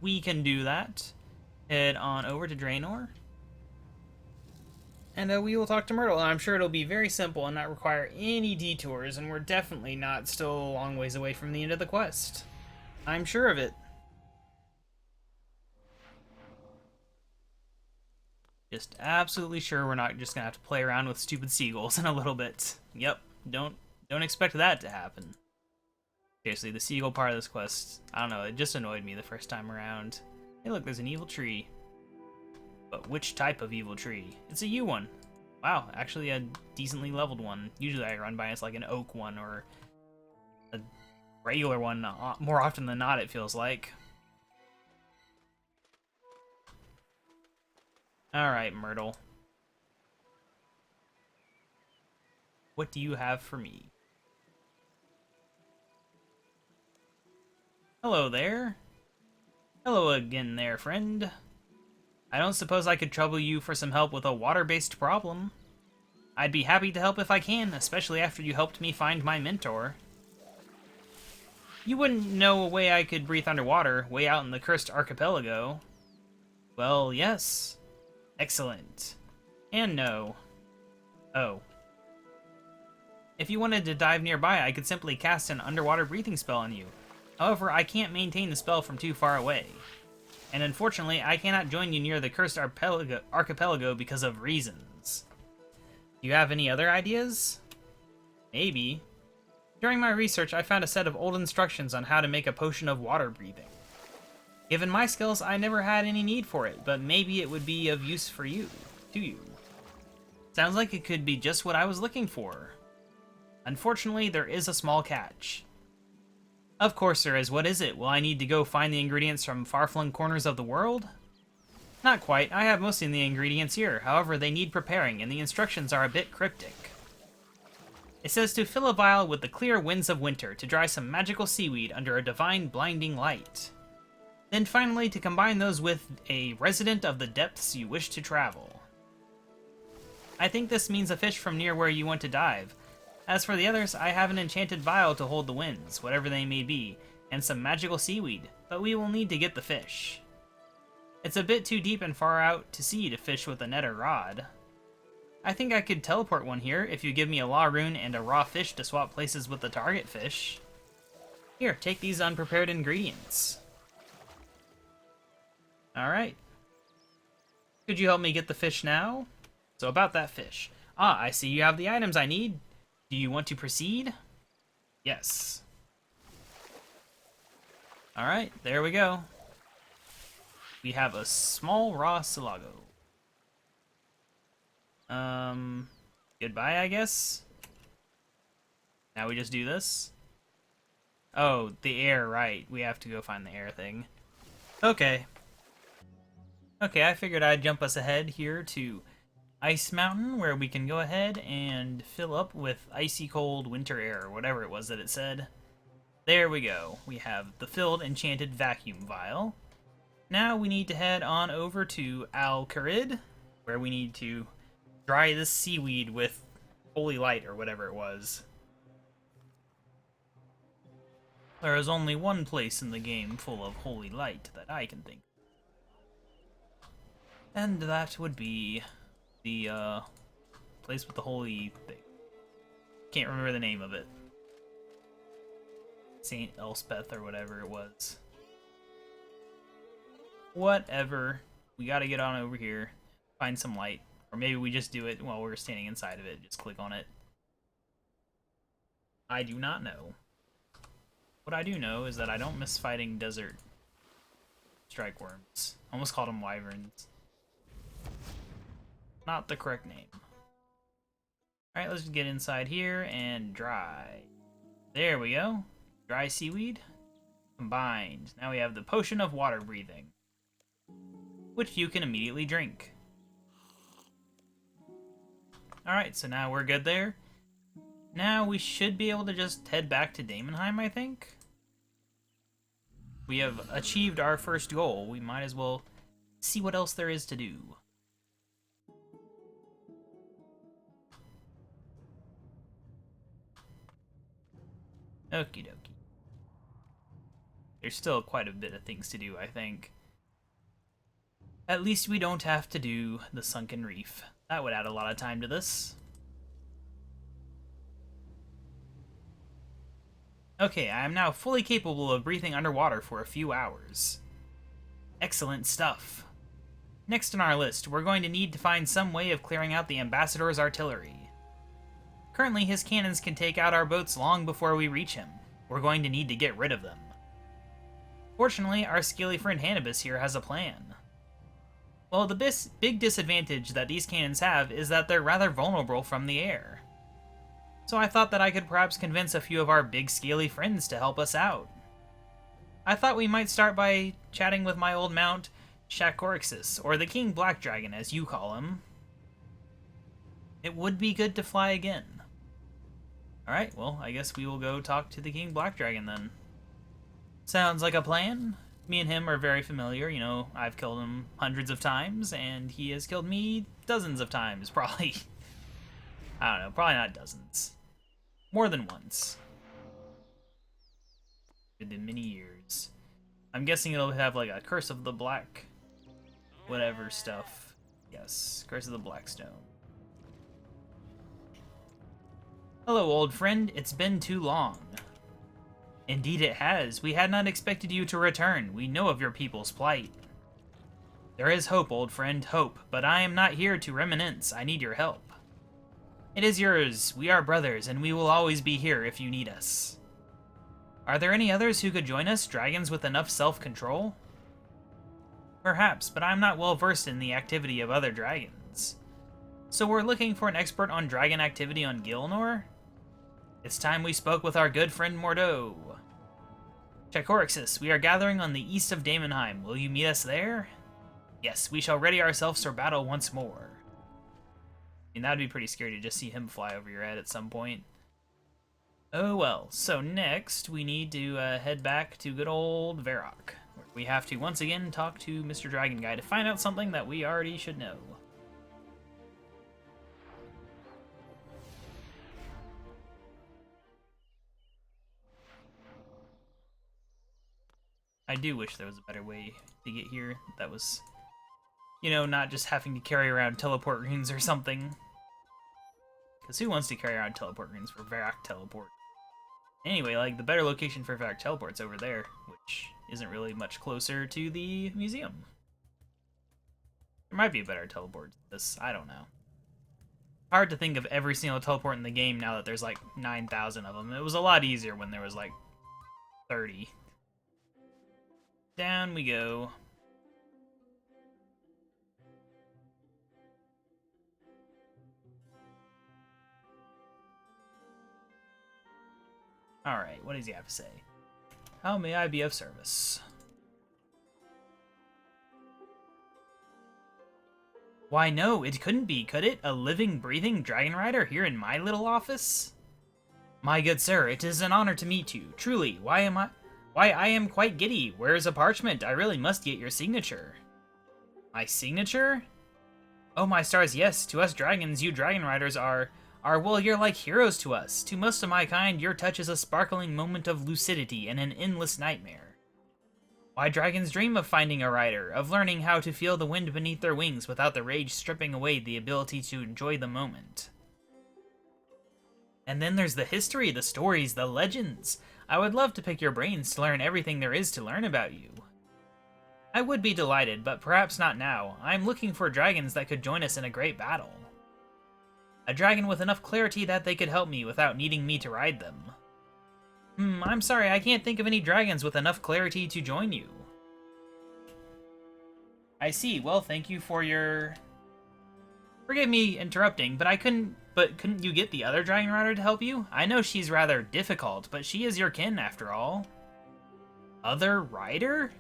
We can do that. Head on over to Draenor. And we will talk to Myrtle, and I'm sure it'll be very simple and not require any detours, and we're definitely not still a long ways away from the end of the quest. I'm sure of it. Just absolutely sure we're not just gonna have to play around with stupid seagulls in a little bit. Yep, don't expect that to happen. Seriously, the seagull part of this quest, I don't know, it just annoyed me the first time around. Hey look, there's an evil tree. But which type of evil tree? It's a yew one. Wow, actually a decently leveled one. Usually I run by it's like an oak one or a regular one, more often than not it feels like. Alright, Myrtle. What do you have for me? Hello there. Hello again there, friend. I don't suppose I could trouble you for some help with a water-based problem. I'd be happy to help if I can, especially after you helped me find my mentor. You wouldn't know a way I could breathe underwater, way out in the cursed archipelago. Well, yes. Excellent. And no. Oh. If you wanted to dive nearby, I could simply cast an underwater breathing spell on you. However, I can't maintain the spell from too far away. And unfortunately, I cannot join you near the cursed archipelago because of reasons. Do you have any other ideas? Maybe. During my research, I found a set of old instructions on how to make a potion of water breathing. Given my skills, I never had any need for it, but maybe it would be of use for you, to you. Sounds like it could be just what I was looking for. Unfortunately, there is a small catch. Of course there is. What is it? Will I need to go find the ingredients from far-flung corners of the world? Not quite. I have most of the ingredients here. However, they need preparing, and the instructions are a bit cryptic. It says to fill a vial with the clear winds of winter to dry some magical seaweed under a divine blinding light. Then finally to combine those with a resident of the depths you wish to travel. I think this means a fish from near where you want to dive. As for the others, I have an enchanted vial to hold the winds, whatever they may be, and some magical seaweed, but we will need to get the fish. It's a bit too deep and far out to sea to fish with a net or rod. I think I could teleport one here if you give me a law rune and a raw fish to swap places with the target fish. Here, take these unprepared ingredients. Alright. Could you help me get the fish now? So about that fish. Ah, I see you have the items I need. Do you want to proceed? Yes. Alright, there we go. We have a small raw silago. Goodbye, I guess? Now we just do this? Oh, the air, right. We have to go find the air thing. Okay. Okay, I figured I'd jump us ahead here to Ice Mountain, where we can go ahead and fill up with icy cold winter air, or whatever it was that it said. There we go. We have the filled enchanted vacuum vial. Now we need to head on over to Al-Kharid, where we need to dry this seaweed with holy light, or whatever it was. There is only one place in the game full of holy light that I can think of. And that would be the place with the holy thing. Can't remember the name of it. Saint Elspeth or whatever it was. Whatever. We gotta get on over here, find some light. Or maybe we just do it while we're standing inside of it. Just click on it. I do not know. What I do know is that I don't miss fighting desert strike worms. Almost called them wyverns. Not the correct name. Alright, let's just get inside here and dry. There we go. Dry seaweed. Combined. Now we have the potion of water breathing, which you can immediately drink. Alright, so now we're good there. Now we should be able to just head back to Daemonheim, I think. We have achieved our first goal. We might as well see what else there is to do. Okie dokie. There's still quite a bit of things to do, I think. At least we don't have to do the Sunken Reef. That would add a lot of time to this. Okay, I am now fully capable of breathing underwater for a few hours. Excellent stuff. Next on our list, we're going to need to find some way of clearing out the Ambassador's artillery. Currently, his cannons can take out our boats long before we reach him. We're going to need to get rid of them. Fortunately, our scaly friend Hannibus here has a plan. Well, the big disadvantage that these cannons have is that they're rather vulnerable from the air. So I thought that I could perhaps convince a few of our big scaly friends to help us out. I thought we might start by chatting with my old mount, Shakorixis, or the King Black Dragon as you call him. It would be good to fly again. Alright, well, I guess we will go talk to the King Black Dragon then. Sounds like a plan. Me and him are very familiar, you know, I've killed him hundreds of times, and he has killed me dozens of times, probably. I don't know, probably not dozens. More than once. It's been many years. I'm guessing it'll have like a Curse of the Black... whatever stuff. Yes, Curse of the Blackstone. Hello, old friend. It's been too long. Indeed it has. We had not expected you to return. We know of your people's plight. There is hope, old friend, hope, but I am not here to reminisce. I need your help. It is yours. We are brothers, and we will always be here if you need us. Are there any others who could join us, dragons with enough self-control? Perhaps, but I'm not well versed in the activity of other dragons. So we're looking for an expert on dragon activity on Gilnor? It's time we spoke with our good friend Mordo. Shakorixis, we are gathering on the east of Daemonheim. Will you meet us there? Yes, we shall ready ourselves for battle once more. I mean, that'd be pretty scary to just see him fly over your head at some point. Oh well, so next we need to head back to good old Varrock. We have to once again talk to Mr. Dragon Guy to find out something that we already should know. I do wish there was a better way to get here that was, you know, not just having to carry around teleport runes or something. Because who wants to carry around teleport runes for Varrock teleport? Anyway, like, the better location for Varrock teleport's over there, which isn't really much closer to the museum. There might be a better teleport to this, I don't know. Hard to think of every single teleport in the game now that there's like 9,000 of them. It was a lot easier when there was like 30. Down we go. Alright, what does he have to say? How may I be of service? Why no, it couldn't be, could it? A living, breathing dragon rider here in my little office? My good sir, it is an honor to meet you. Truly, why, I am quite giddy. Where is a parchment? I really must get your signature. My signature? Oh my stars, yes. To us dragons, you dragon riders are, well, you're like heroes to us. To most of my kind, your touch is a sparkling moment of lucidity and an endless nightmare. Why dragons dream of finding a rider, of learning how to feel the wind beneath their wings without the rage stripping away the ability to enjoy the moment. And then there's the history, the stories, the legends. I would love to pick your brains to learn everything there is to learn about you. I would be delighted, but perhaps not now. I am looking for dragons that could join us in a great battle. A dragon with enough clarity that they could help me without needing me to ride them. I'm sorry, I can't think of any dragons with enough clarity to join you. I see. Well, thank you for your Forgive me interrupting, but couldn't you get the other Dragon Rider to help you? I know she's rather difficult, but she is your kin after all. Other rider?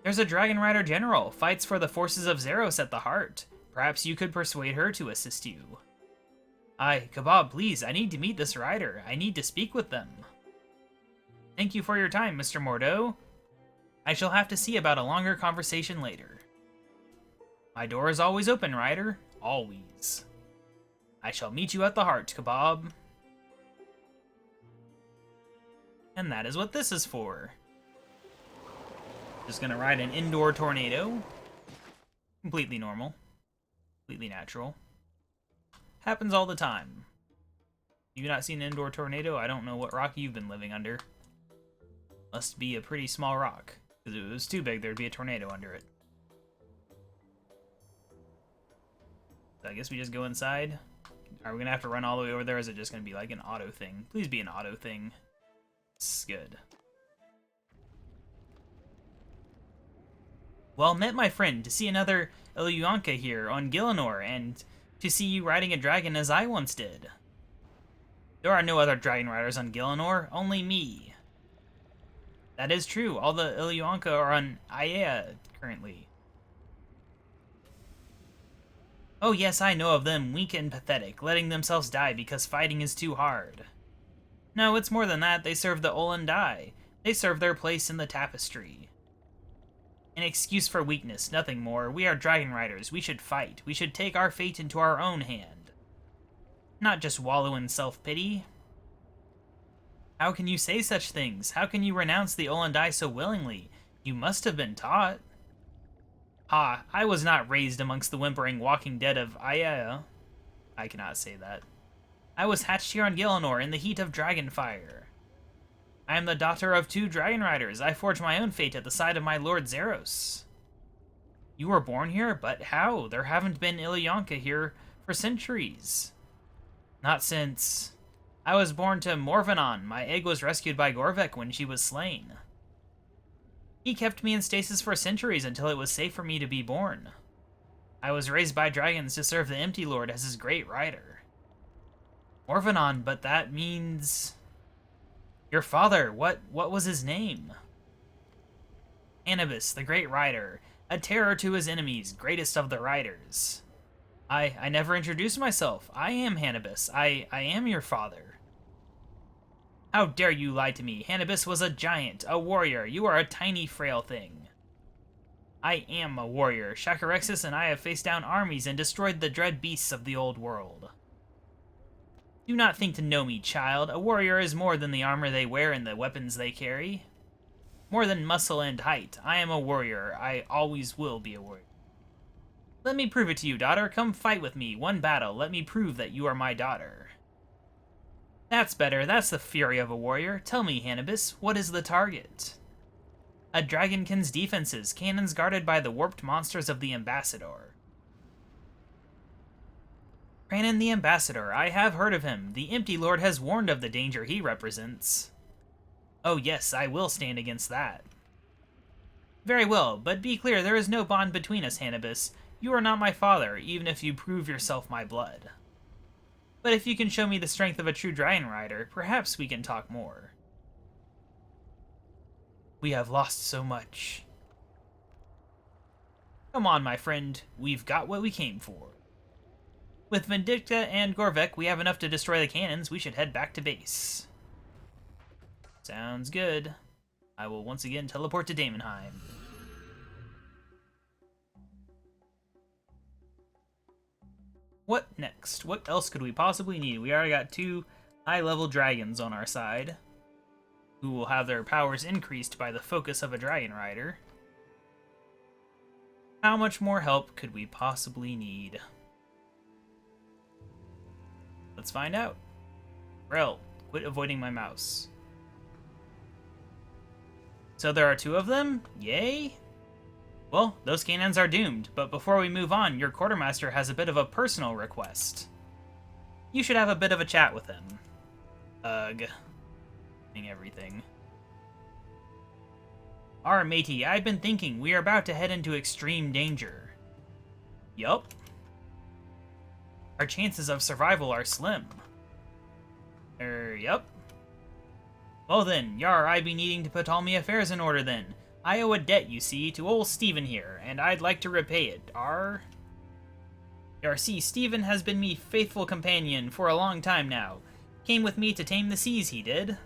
There's a Dragon Rider General, fights for the forces of Zeros at the heart. Perhaps you could persuade her to assist you. Aye, KaBob, please, I need to meet this rider. I need to speak with them. Thank you for your time, Mr. Mordeau. I shall have to see about a longer conversation later. My door is always open, rider. Always. I shall meet you at the heart, KaBob. And that is what this is for. Just gonna ride an indoor tornado. Completely normal. Completely natural. Happens all the time. You've not seen an indoor tornado? I don't know what rock you've been living under. Must be a pretty small rock. Because if it was too big, there'd be a tornado under it. So I guess we just go inside. Are we gonna have to run all the way over there, or is it just gonna be like an auto thing? Please be an auto thing. It's good. Well met, my friend, to see another Illuanka here on Gielinor, and to see you riding a dragon as I once did. There are no other dragon riders on Gielinor, only me. That is true, all the Illuanka are on Aiea currently. Oh yes, I know of them, weak and pathetic, letting themselves die because fighting is too hard. No, it's more than that, they serve the Olandai. They serve their place in the tapestry. An excuse for weakness, nothing more. We are dragon riders, we should fight. We should take our fate into our own hand. Not just wallow in self-pity. How can you say such things? How can you renounce the Olandai so willingly? You must have been taught. Ah, I was not raised amongst the whimpering walking dead of Aiea. I cannot say that. I was hatched here on Gielinor in the heat of dragon fire. I am the daughter of 2 dragon riders. I forged my own fate at the side of my lord Zeros. You were born here? But how? There haven't been Illuanka here for centuries. Not since... I was born to Morvanon. My egg was rescued by Gorvek when she was slain. He kept me in stasis for centuries until it was safe for me to be born. I was raised by dragons to serve the Empty Lord as his great rider. Morvanon, but that means... Your father, what was his name? Anubis, the great rider, a terror to his enemies, greatest of the riders. I never introduced myself. I am Anubis. I am your father. How dare you lie to me? Anubis was a giant, a warrior. You are a tiny, frail thing. I am a warrior. Shakarexis and I have faced down armies and destroyed the dread beasts of the old world. Do not think to know me, child. A warrior is more than the armor they wear and the weapons they carry. More than muscle and height. I am a warrior. I always will be a warrior. Let me prove it to you, daughter. Come fight with me. One battle. Let me prove that you are my daughter. That's better. That's the fury of a warrior. Tell me, Anubis, what is the target? A dragonkin's defenses. Cannons guarded by the warped monsters of the Ambassador. Cranon the Ambassador, I have heard of him. The Empty Lord has warned of the danger he represents. Oh yes, I will stand against that. Very well, but be clear, there is no bond between us, Anubis. You are not my father, even if you prove yourself my blood. But if you can show me the strength of a true dragon rider, perhaps we can talk more. We have lost so much. Come on, my friend. We've got what we came for. With Vindicta and Gorvek, we have enough to destroy the cannons. We should head back to base. Sounds good. I will once again teleport to Daemonheim. What next? What else could we possibly need? We already got 2 high-level dragons on our side, who will have their powers increased by the focus of a dragon rider. How much more help could we possibly need? Let's find out. Rel, quit avoiding my mouse. So there are 2 of them? Yay! Well, those cannons are doomed, but before we move on, your quartermaster has a bit of a personal request. You should have a bit of a chat with him. Ugh. Everything. Our matey, I've been thinking we are about to head into extreme danger. Yup. Our chances of survival are slim. Yep. Well then, Yar, I be needing to put all me affairs in order then. I owe a debt, you see, to old Stephen here, and I'd like to repay it. Yar, see, Stephen has been me faithful companion for a long time now. Came with me to tame the seas, he did.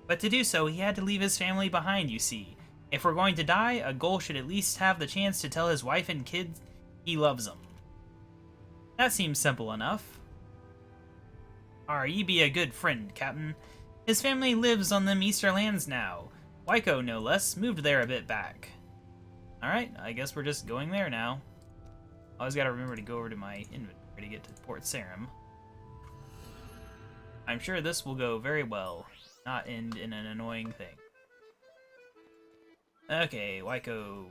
But to do so, he had to leave his family behind, you see. If we're going to die, a ghoul should at least have the chance to tell his wife and kids he loves them. That seems simple enough. Ye be a good friend, Captain. His family lives on them Easter lands now. Waiko, no less, moved there a bit back. Alright, I guess we're just going there now. Always gotta remember to go over to my inventory to get to Port Sarim. I'm sure this will go very well, not end in an annoying thing. Okay, Waiko.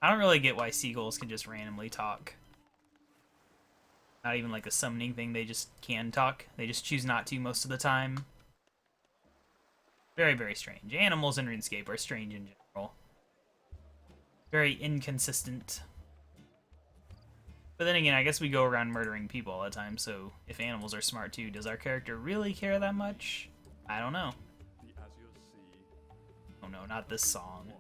I don't really get why seagulls can just randomly talk. Not even like a summoning thing, they just can talk. They just choose not to most of the time. Very, very strange. Animals in RuneScape are strange in general. Very inconsistent. But then again, I guess we go around murdering people all the time, so if animals are smart too, does our character really care that much? I don't know. Oh no, not this song.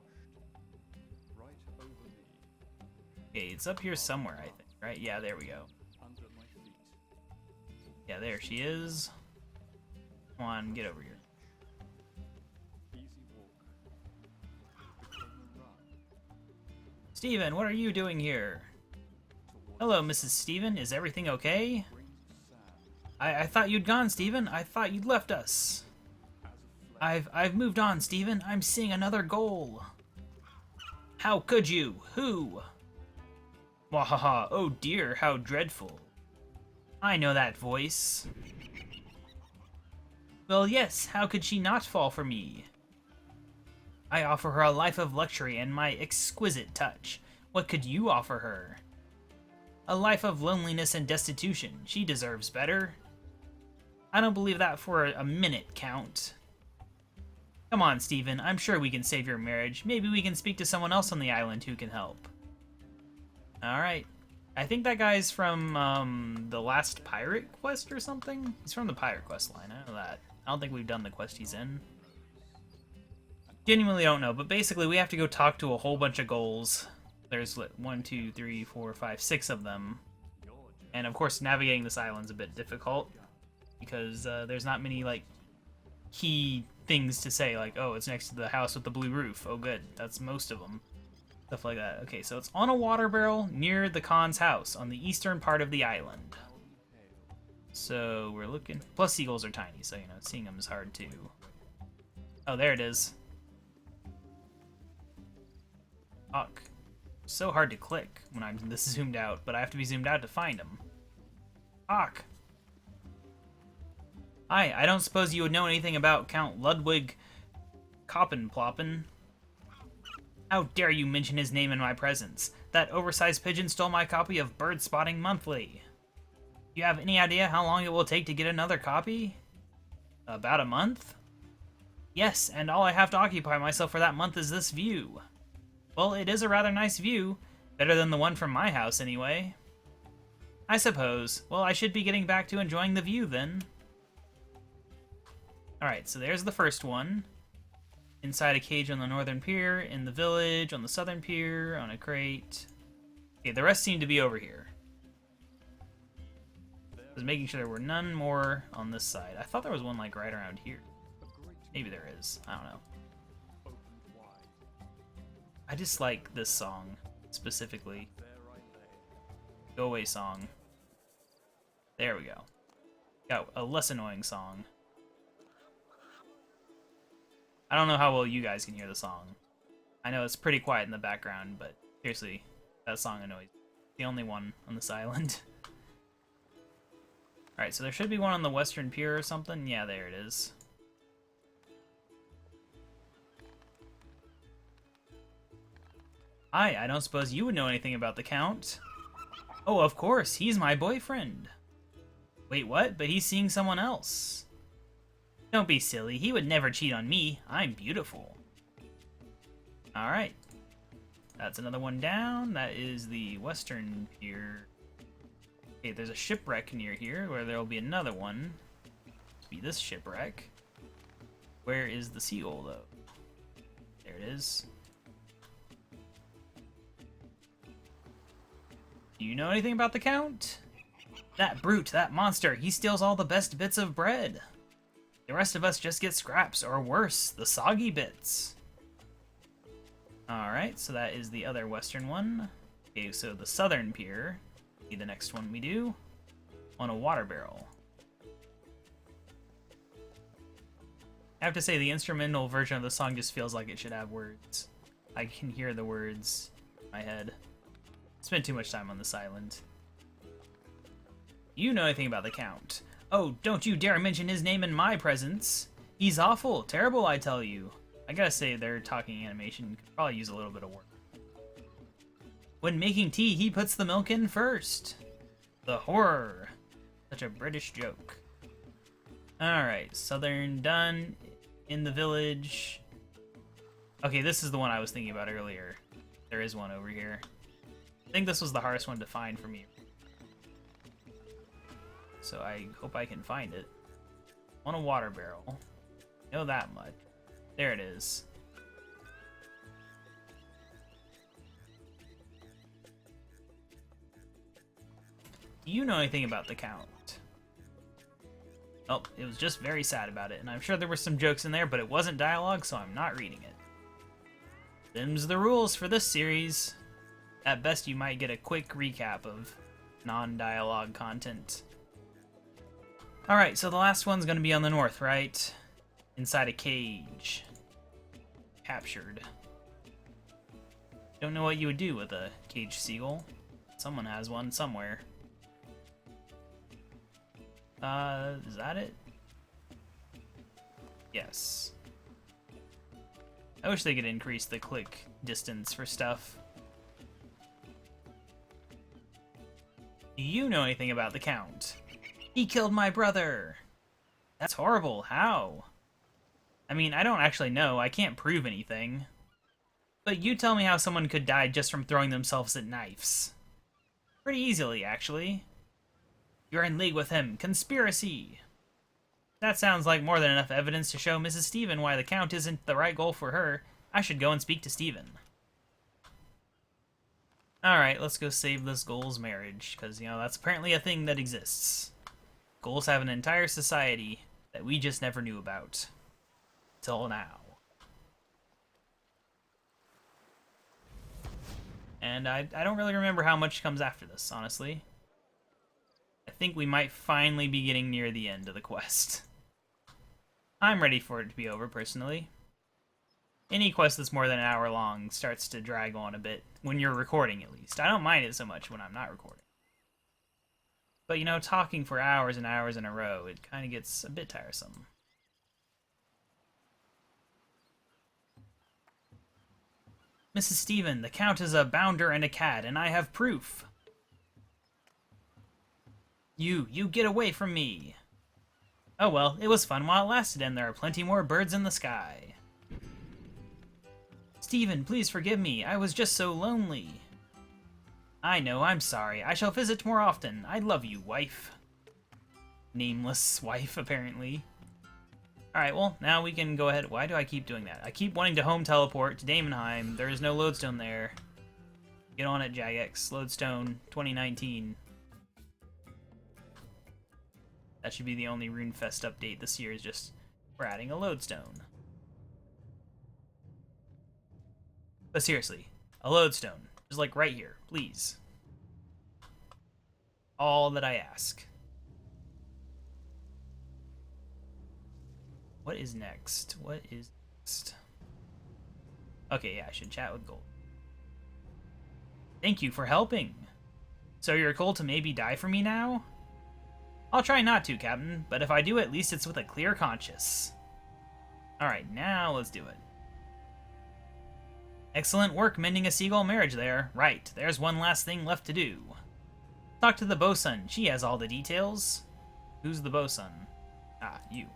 Okay, it's up here somewhere, I think, right? Yeah, there we go. Yeah, there she is. Come on, get over here. Steven, what are you doing here? Hello, Mrs. Steven. Is everything okay? I thought you'd gone, Steven. I thought you'd left us. I've moved on, Steven. I'm seeing another goal. How could you? Who? Wahaha, oh dear, how dreadful. I know that voice. Well, yes, how could she not fall for me? I offer her a life of luxury and my exquisite touch. What could you offer her? A life of loneliness and destitution. She deserves better. I don't believe that for a minute, Count. Come on, Stephen. I'm sure we can save your marriage. Maybe we can speak to someone else on the island who can help. Alright. I think that guy's from, the last pirate quest or something? He's from the pirate quest line, I know that. I don't think we've done the quest he's in. Genuinely don't know, but basically we have to go talk to a whole bunch of ghouls. There's 1, 2, 3, 4, 5, 6 of them. And of course navigating this island's a bit difficult, because there's not many, like, key things to say, like, oh, it's next to the house with the blue roof. Oh good, that's most of them. Stuff like that. Okay, so it's on a water barrel near the Khan's house on the eastern part of the island. So we're looking... Plus seagulls are tiny, so, you know, seeing them is hard too. Oh, there it is. Fuck. So hard to click when I'm this zoomed out, but I have to be zoomed out to find them. Fuck. Hi, I don't suppose you would know anything about Count Ludwig Koppenploppen. How dare you mention his name in my presence? That oversized pigeon stole my copy of Bird Spotting Monthly. You have any idea how long it will take to get another copy? About a month? Yes, and all I have to occupy myself for that month is this view. Well, it is a rather nice view. Better than the one from my house, anyway. I suppose. Well, I should be getting back to enjoying the view, then. Alright, so there's the first one. Inside a cage on the northern pier, in the village, on the southern pier, on a crate. Okay, the rest seem to be over here. I was making sure there were none more on this side. I thought there was one, like, right around here. Maybe there is. I don't know. I just like this song, specifically. Go Away song. There we go. Got a less annoying song. I don't know how well you guys can hear the song. I know it's pretty quiet in the background, but seriously, that song annoys me. The only one on this island. Alright, so there should be one on the western pier or something. Yeah, there it is. Hi, I don't suppose you would know anything about the Count. Oh, of course, he's my boyfriend. Wait, what? But he's seeing someone else. Don't be silly, he would never cheat on me. I'm beautiful. Alright. That's another one down. That is the western pier. Okay, there's a shipwreck near here where there will be another one. It'll be this shipwreck. Where is the seagull, though? There it is. Do you know anything about the Count? That brute, that monster, he steals all the best bits of bread. The rest of us just get scraps, or worse, the soggy bits. Alright, so that is the other western one. Okay, so the southern pier will be the next one we do. On a water barrel. I have to say, the instrumental version of the song just feels like it should have words. I can hear the words in my head. Spent too much time on this island. You know anything about the Count? Oh, don't you dare mention his name in my presence. He's awful, terrible, I tell you. I gotta say, their talking animation could probably use a little bit of work. When making tea, he puts the milk in first. The horror. Such a British joke. Alright, southern done. In the village. Okay, this is the one I was thinking about earlier. There is one over here. I think this was the hardest one to find for me. So I hope I can find it. On a water barrel. Know that much. There it is. Do you know anything about the Count? Oh, it was just very sad about it, and I'm sure there were some jokes in there, but it wasn't dialogue, so I'm not reading it. Them's the rules for this series. At best, you might get a quick recap of non-dialogue content. Alright, so the last one's gonna be on the north, right? Inside a cage. Captured. Don't know what you would do with a caged seagull. Someone has one somewhere. Is that it? Yes. I wish they could increase the click distance for stuff. Do you know anything about the Count? He killed my brother! That's horrible. How? I mean, I don't actually know. I can't prove anything. But you tell me how someone could die just from throwing themselves at knives. Pretty easily, actually. You're in league with him. Conspiracy! That sounds like more than enough evidence to show Mrs. Stephen why the Count isn't the right goal for her. I should go and speak to Stephen. Alright, let's go save this Ghoul's marriage, because, you know, that's apparently a thing that exists. Ghouls have an entire society that we just never knew about. Till now. And I don't really remember how much comes after this, honestly. I think we might finally be getting near the end of the quest. I'm ready for it to be over, personally. Any quest that's more than an hour long starts to drag on a bit, when you're recording at least. I don't mind it so much when I'm not recording. But, you know, talking for hours and hours in a row, it kind of gets a bit tiresome. Mrs. Stephen, the Count is a bounder and a cad, and I have proof. You get away from me. Oh well, it was fun while it lasted, and there are plenty more birds in the sky. Stephen, please forgive me. I was just so lonely. I know, I'm sorry. I shall visit more often. I love you, wife. Nameless wife, apparently. Alright, well, now we can go ahead. Why do I keep doing that? I keep wanting to home teleport to Daemonheim. There is no lodestone there. Get on it, Jagex. Lodestone 2019. That should be the only RuneFest update this year, is just we're adding a lodestone. But seriously, a lodestone. Just like right here, please. All that I ask. What is next? What is next? Okay, yeah, I should chat with Gold. Thank you for helping. So you're cold to maybe die for me now? I'll try not to, Captain, but if I do, at least it's with a clear conscience. Alright, now let's do it. Excellent work mending a seagull marriage there. Right, there's one last thing left to do. Talk to the bosun. She has all the details. Who's the bosun? Ah, you.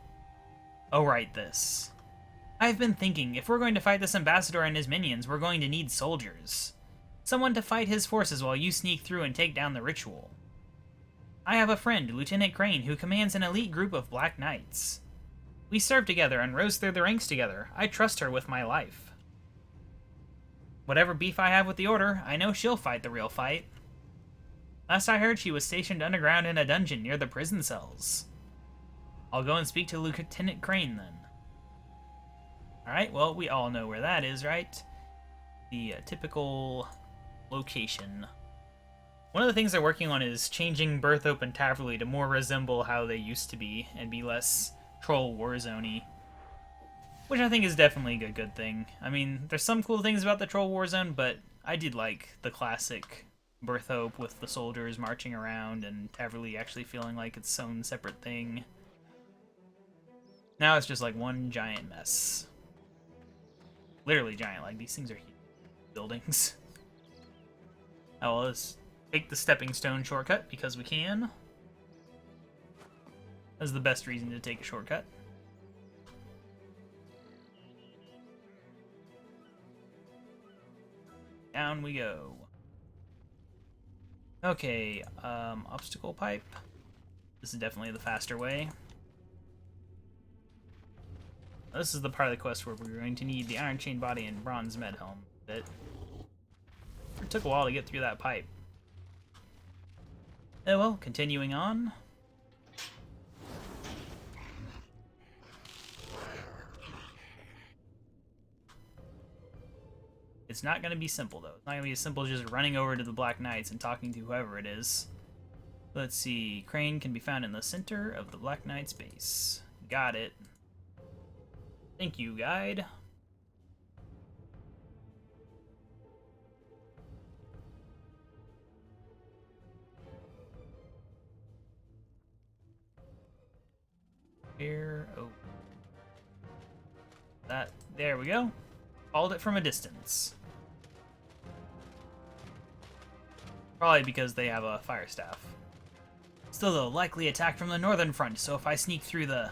Oh, right, this. I've been thinking, if we're going to fight this ambassador and his minions, we're going to need soldiers. Someone to fight his forces while you sneak through and take down the ritual. I have a friend, Lieutenant Crane, who commands an elite group of Black Knights. We served together and rose through the ranks together. I trust her with my life. Whatever beef I have with the Order, I know she'll fight the real fight. Last I heard, she was stationed underground in a dungeon near the prison cells. I'll go and speak to Lieutenant Crane then. Alright, well, we all know where that is, right? The typical location. One of the things they're working on is changing Berthope and Taverley to more resemble how they used to be and be less troll warzone-y. Which I think is definitely a good thing. I mean, there's some cool things about the troll warzone, but I did like the classic Berthope with the soldiers marching around and Taverley actually feeling like its own separate thing. Now it's just like one giant mess. Literally giant, like these things are huge buildings. Oh, well, let's take the stepping stone shortcut because we can. That's the best reason to take a shortcut. Down we go. Okay, obstacle pipe. This is definitely the faster way. This is the part of the quest where we're going to need the Iron Chain Body and Bronze Med Helm. It took a while to get through that pipe. Oh well, continuing on. It's not going to be simple, though. It's not going to be as simple as just running over to the Black Knights and talking to whoever it is. Let's see. Crane can be found in the center of the Black Knight's base. Got it. Thank you, guide. Here. Oh. That. There we go. Called it from a distance. Probably because they have a fire staff. Still, though, likely attack from the northern front, so if I sneak through the...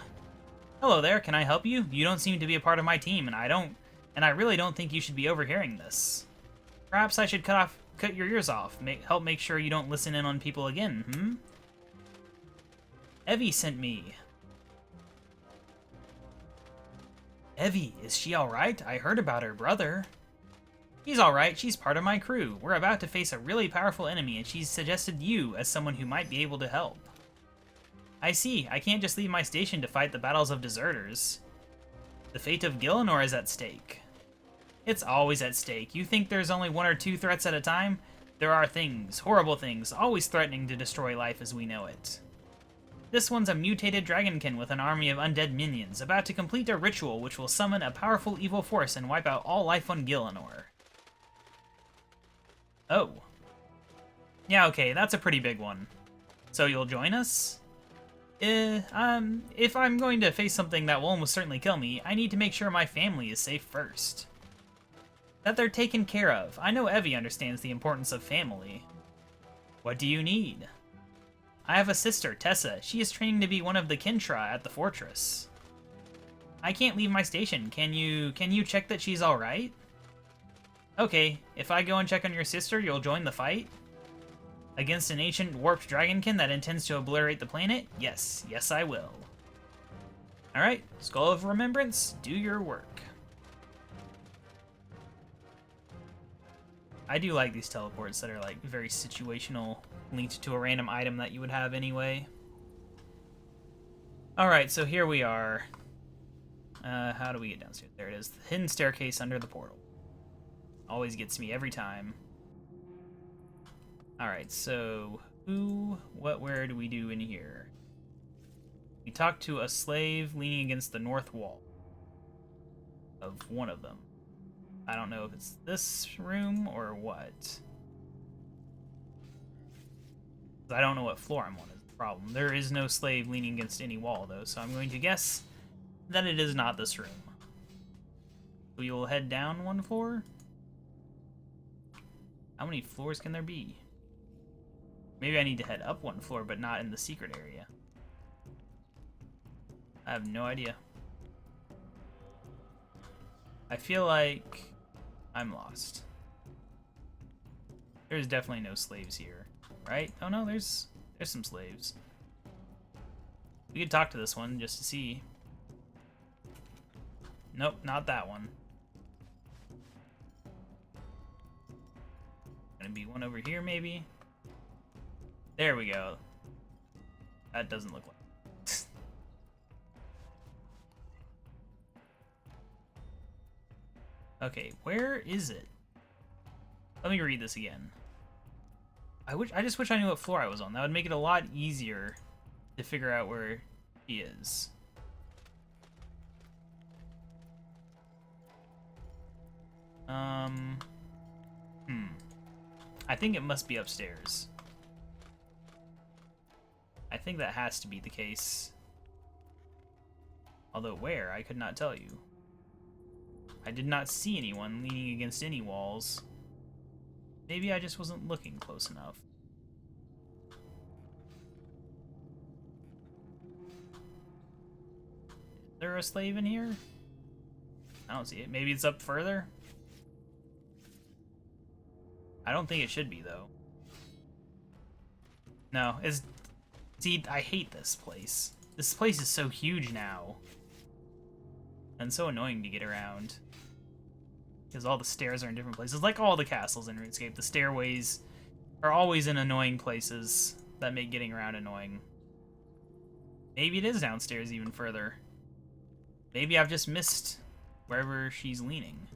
Hello there, can I help you? You don't seem to be a part of my team, and I really don't think you should be overhearing this. Perhaps I should cut your ears off, help make sure you don't listen in on people again, Evie sent me. Evie, is she alright? I heard about her brother. She's alright, she's part of my crew. We're about to face a really powerful enemy, and she's suggested you as someone who might be able to help. I see, I can't just leave my station to fight the battles of deserters. The fate of Gielinor is at stake. It's always at stake. You think there's only one or two threats at a time? There are things, horrible things, always threatening to destroy life as we know it. This one's a mutated dragonkin with an army of undead minions, about to complete a ritual which will summon a powerful evil force and wipe out all life on Gielinor. Oh. Yeah, okay, that's a pretty big one. So you'll join us? If I'm going to face something that will almost certainly kill me, I need to make sure my family is safe first. That they're taken care of. I know Evie understands the importance of family. What do you need? I have a sister, Tessa. She is training to be one of the Kintra at the fortress. I can't leave my station. Can you check that she's alright? Okay, if I go and check on your sister, you'll join the fight? Against an ancient warped dragonkin that intends to obliterate the planet? Yes, yes I will. Alright, Skull of Remembrance, do your work. I do like these teleports that are like very situational, linked to a random item that you would have anyway. Alright, so here we are. How do we get downstairs? There it is. The hidden staircase under the portal. Always gets me every time. Alright, so where do we do in here? We talk to a slave leaning against the north wall of one of them. I don't know if it's this room or what. I don't know what floor I'm on is the problem. There is no slave leaning against any wall, though, so I'm going to guess that it is not this room. We will head down one floor. How many floors can there be? Maybe I need to head up one floor, but not in the secret area. I have no idea. I feel like I'm lost. There's definitely no slaves here, right? Oh no, there's some slaves. We could talk to this one just to see. Nope, not that one. Gonna be one over here, maybe? There we go. That doesn't look like it. Okay, where is it? Let me read this again. I just wish I knew what floor I was on. That would make it a lot easier to figure out where he is. I think it must be upstairs. I think that has to be the case. Although where, I could not tell you. I did not see anyone leaning against any walls. Maybe I just wasn't looking close enough. Is there a slave in here? I don't see it. Maybe it's up further? I don't think it should be, though. No, it's... See, I hate this place. This place is so huge now. And so annoying to get around. Because all the stairs are in different places. Like all the castles in RuneScape, the stairways are always in annoying places that make getting around annoying. Maybe it is downstairs even further. Maybe I've just missed wherever she's leaning.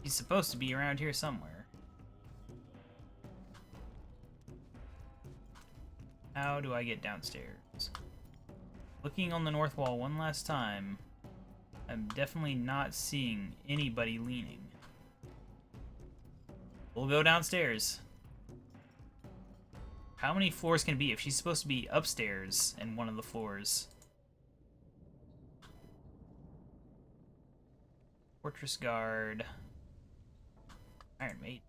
She's supposed to be around here somewhere. How do I get downstairs? Looking on the north wall one last time, I'm definitely not seeing anybody leaning. We'll go downstairs. How many floors can it be if she's supposed to be upstairs in one of the floors? Fortress Guard. Iron Maiden.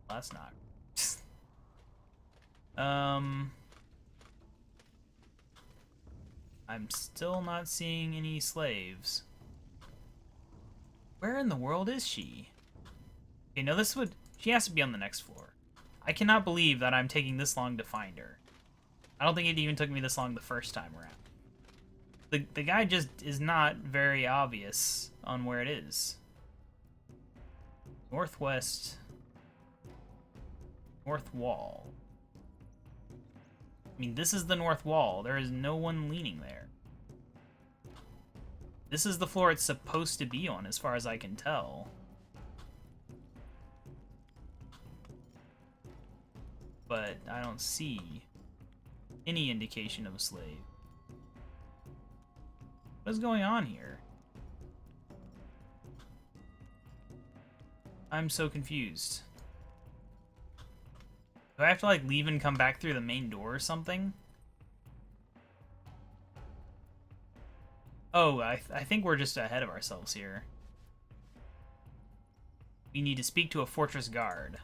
Well, that's not. I'm still not seeing any slaves. Where in the world is she? Okay, no, this would... She has to be on the next floor. I cannot believe that I'm taking this long to find her. I don't think it even took me this long the first time around. The guy just is not very obvious on where it is. Northwest. North wall. I mean, this is the north wall. There is no one leaning there. This is the floor it's supposed to be on, as far as I can tell. But I don't see any indication of a slave. What is going on here? I'm so confused. Do I have to, like, leave and come back through the main door or something? Oh, I think we're just ahead of ourselves here. We need to speak to a fortress guard.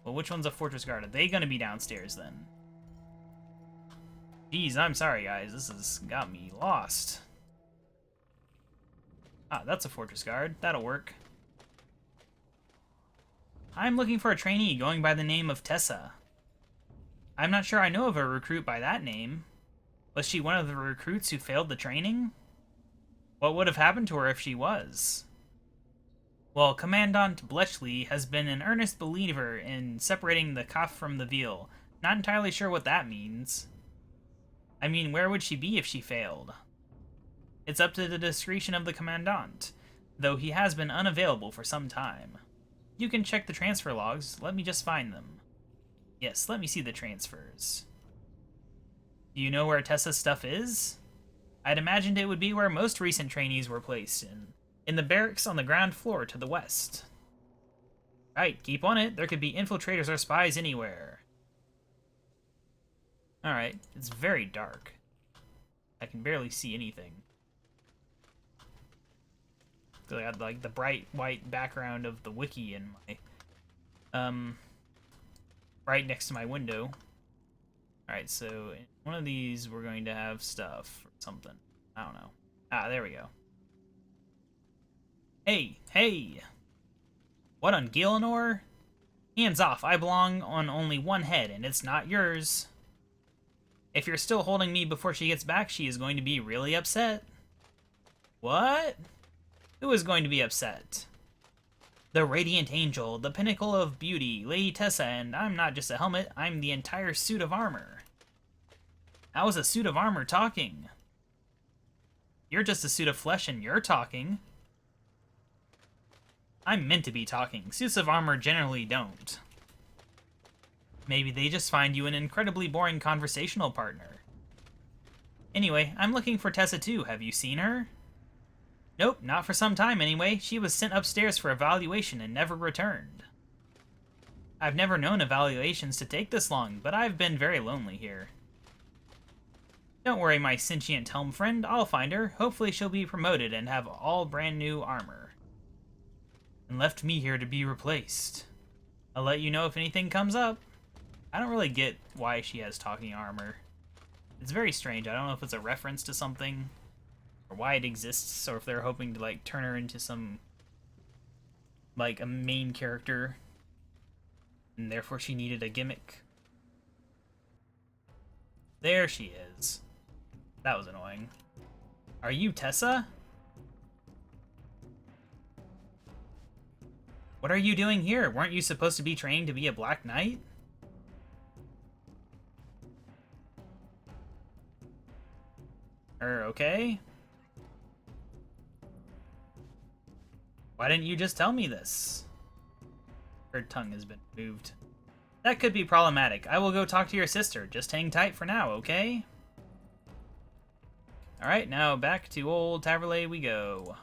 Well, which one's a fortress guard? Are they gonna be downstairs, then? Jeez, I'm sorry, guys. This has got me lost. Ah, that's a fortress guard. That'll work. I'm looking for a trainee going by the name of Tessa. I'm not sure I know of a recruit by that name. Was she one of the recruits who failed the training? What would have happened to her if she was? Well, Commandant Bletchley has been an earnest believer in separating the calf from the veal. Not entirely sure what that means. I mean, where would she be if she failed? It's up to the discretion of the Commandant, though he has been unavailable for some time. You can check the transfer logs. Let me just find them. Yes, let me see the transfers. Do you know where Tessa's stuff is? I'd imagined it would be where most recent trainees were placed, in the barracks on the ground floor to the west. Right, keep on it. There could be infiltrators or spies anywhere. Alright, it's very dark. I can barely see anything. I had, like, the bright white background of the wiki in my, right next to my window. Alright, so in one of these we're going to have stuff or something. I don't know. Ah, there we go. Hey, hey! What on Gielinor? Hands off, I belong on only one head, and it's not yours. If you're still holding me before she gets back, she is going to be really upset. What? Who is going to be upset? The Radiant Angel, the pinnacle of beauty, Lady Tessa, and I'm not just a helmet, I'm the entire suit of armor. How is a suit of armor talking? You're just a suit of flesh and you're talking. I'm meant to be talking. Suits of armor generally don't. Maybe they just find you an incredibly boring conversational partner. Anyway, I'm looking for Tessa too. Have you seen her? Nope, not for some time anyway. She was sent upstairs for evaluation and never returned. I've never known evaluations to take this long, but I've been very lonely here. Don't worry, my sentient helm friend. I'll find her. Hopefully she'll be promoted and have all brand new armor. And left me here to be replaced. I'll let you know if anything comes up. I don't really get why she has talking armor. It's very strange. I don't know if it's a reference to something, or why it exists, or if they're hoping to, like, turn her into some, like, a main character, and therefore she needed a gimmick. There she is. That was annoying. Are you Tessa? What are you doing here? Weren't you supposed to be trained to be a Black Knight? Okay. Why didn't you just tell me this? Her tongue has been moved. That could be problematic. I will go talk to your sister. Just hang tight for now, okay? Alright, now back to old Taverley we go.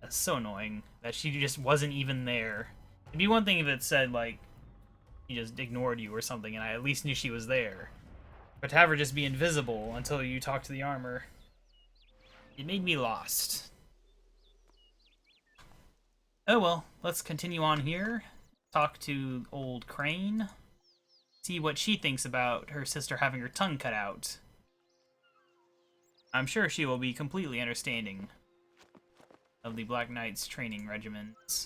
That's so annoying that she just wasn't even there. It'd be one thing if it said, like, she just ignored you or something and I at least knew she was there. But to have her just be invisible until you talk to the armor, it made me lost. Oh well, let's continue on here. Talk to old Crane. See what she thinks about her sister having her tongue cut out. I'm sure she will be completely understanding of the Black Knight's training regimens.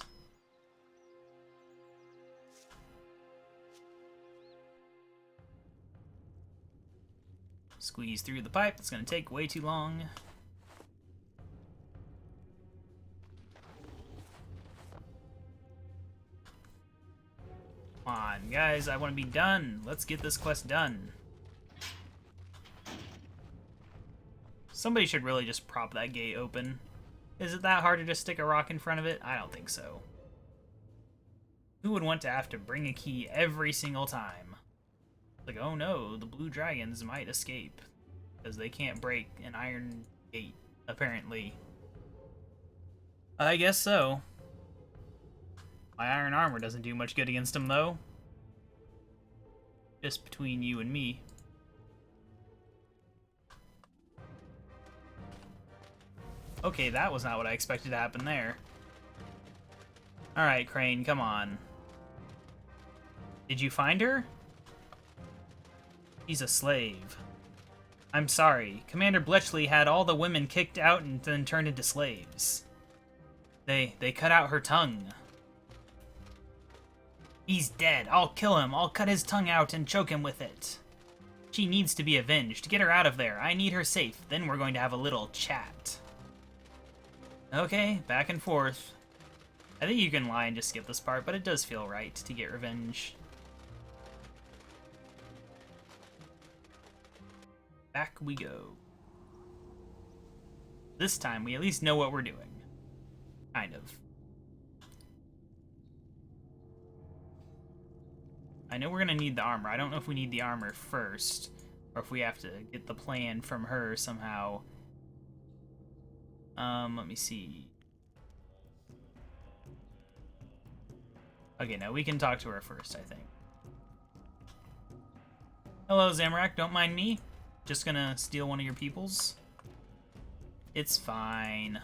Squeeze through the pipe. It's going to take way too long. Come on, guys. I want to be done. Let's get this quest done. Somebody should really just prop that gate open. Is it that hard to just stick a rock in front of it? I don't think so. Who would want to have to bring a key every single time? Like, oh no, the blue dragons might escape. Because they can't break an iron gate, apparently. I guess so. My iron armor doesn't do much good against them, though. Just between you and me. Okay, that was not what I expected to happen there. Alright, Crane, come on. Did you find her? She's a slave. I'm sorry. Commander Bletchley had all the women kicked out and then turned into slaves. They cut out her tongue. He's dead. I'll kill him. I'll cut his tongue out and choke him with it. She needs to be avenged. Get her out of there. I need her safe. Then we're going to have a little chat. Okay, back and forth. I think you can lie and just skip this part, but it does feel right to get revenge. Back we go. This time, we at least know what we're doing. Kind of. I know we're gonna need the armor. I don't know if we need the armor first, or if we have to get the plan from her somehow. Let me see. Okay, no, we can talk to her first, I think. Hello, Zamorak, don't mind me. Just gonna steal one of your peoples. It's fine.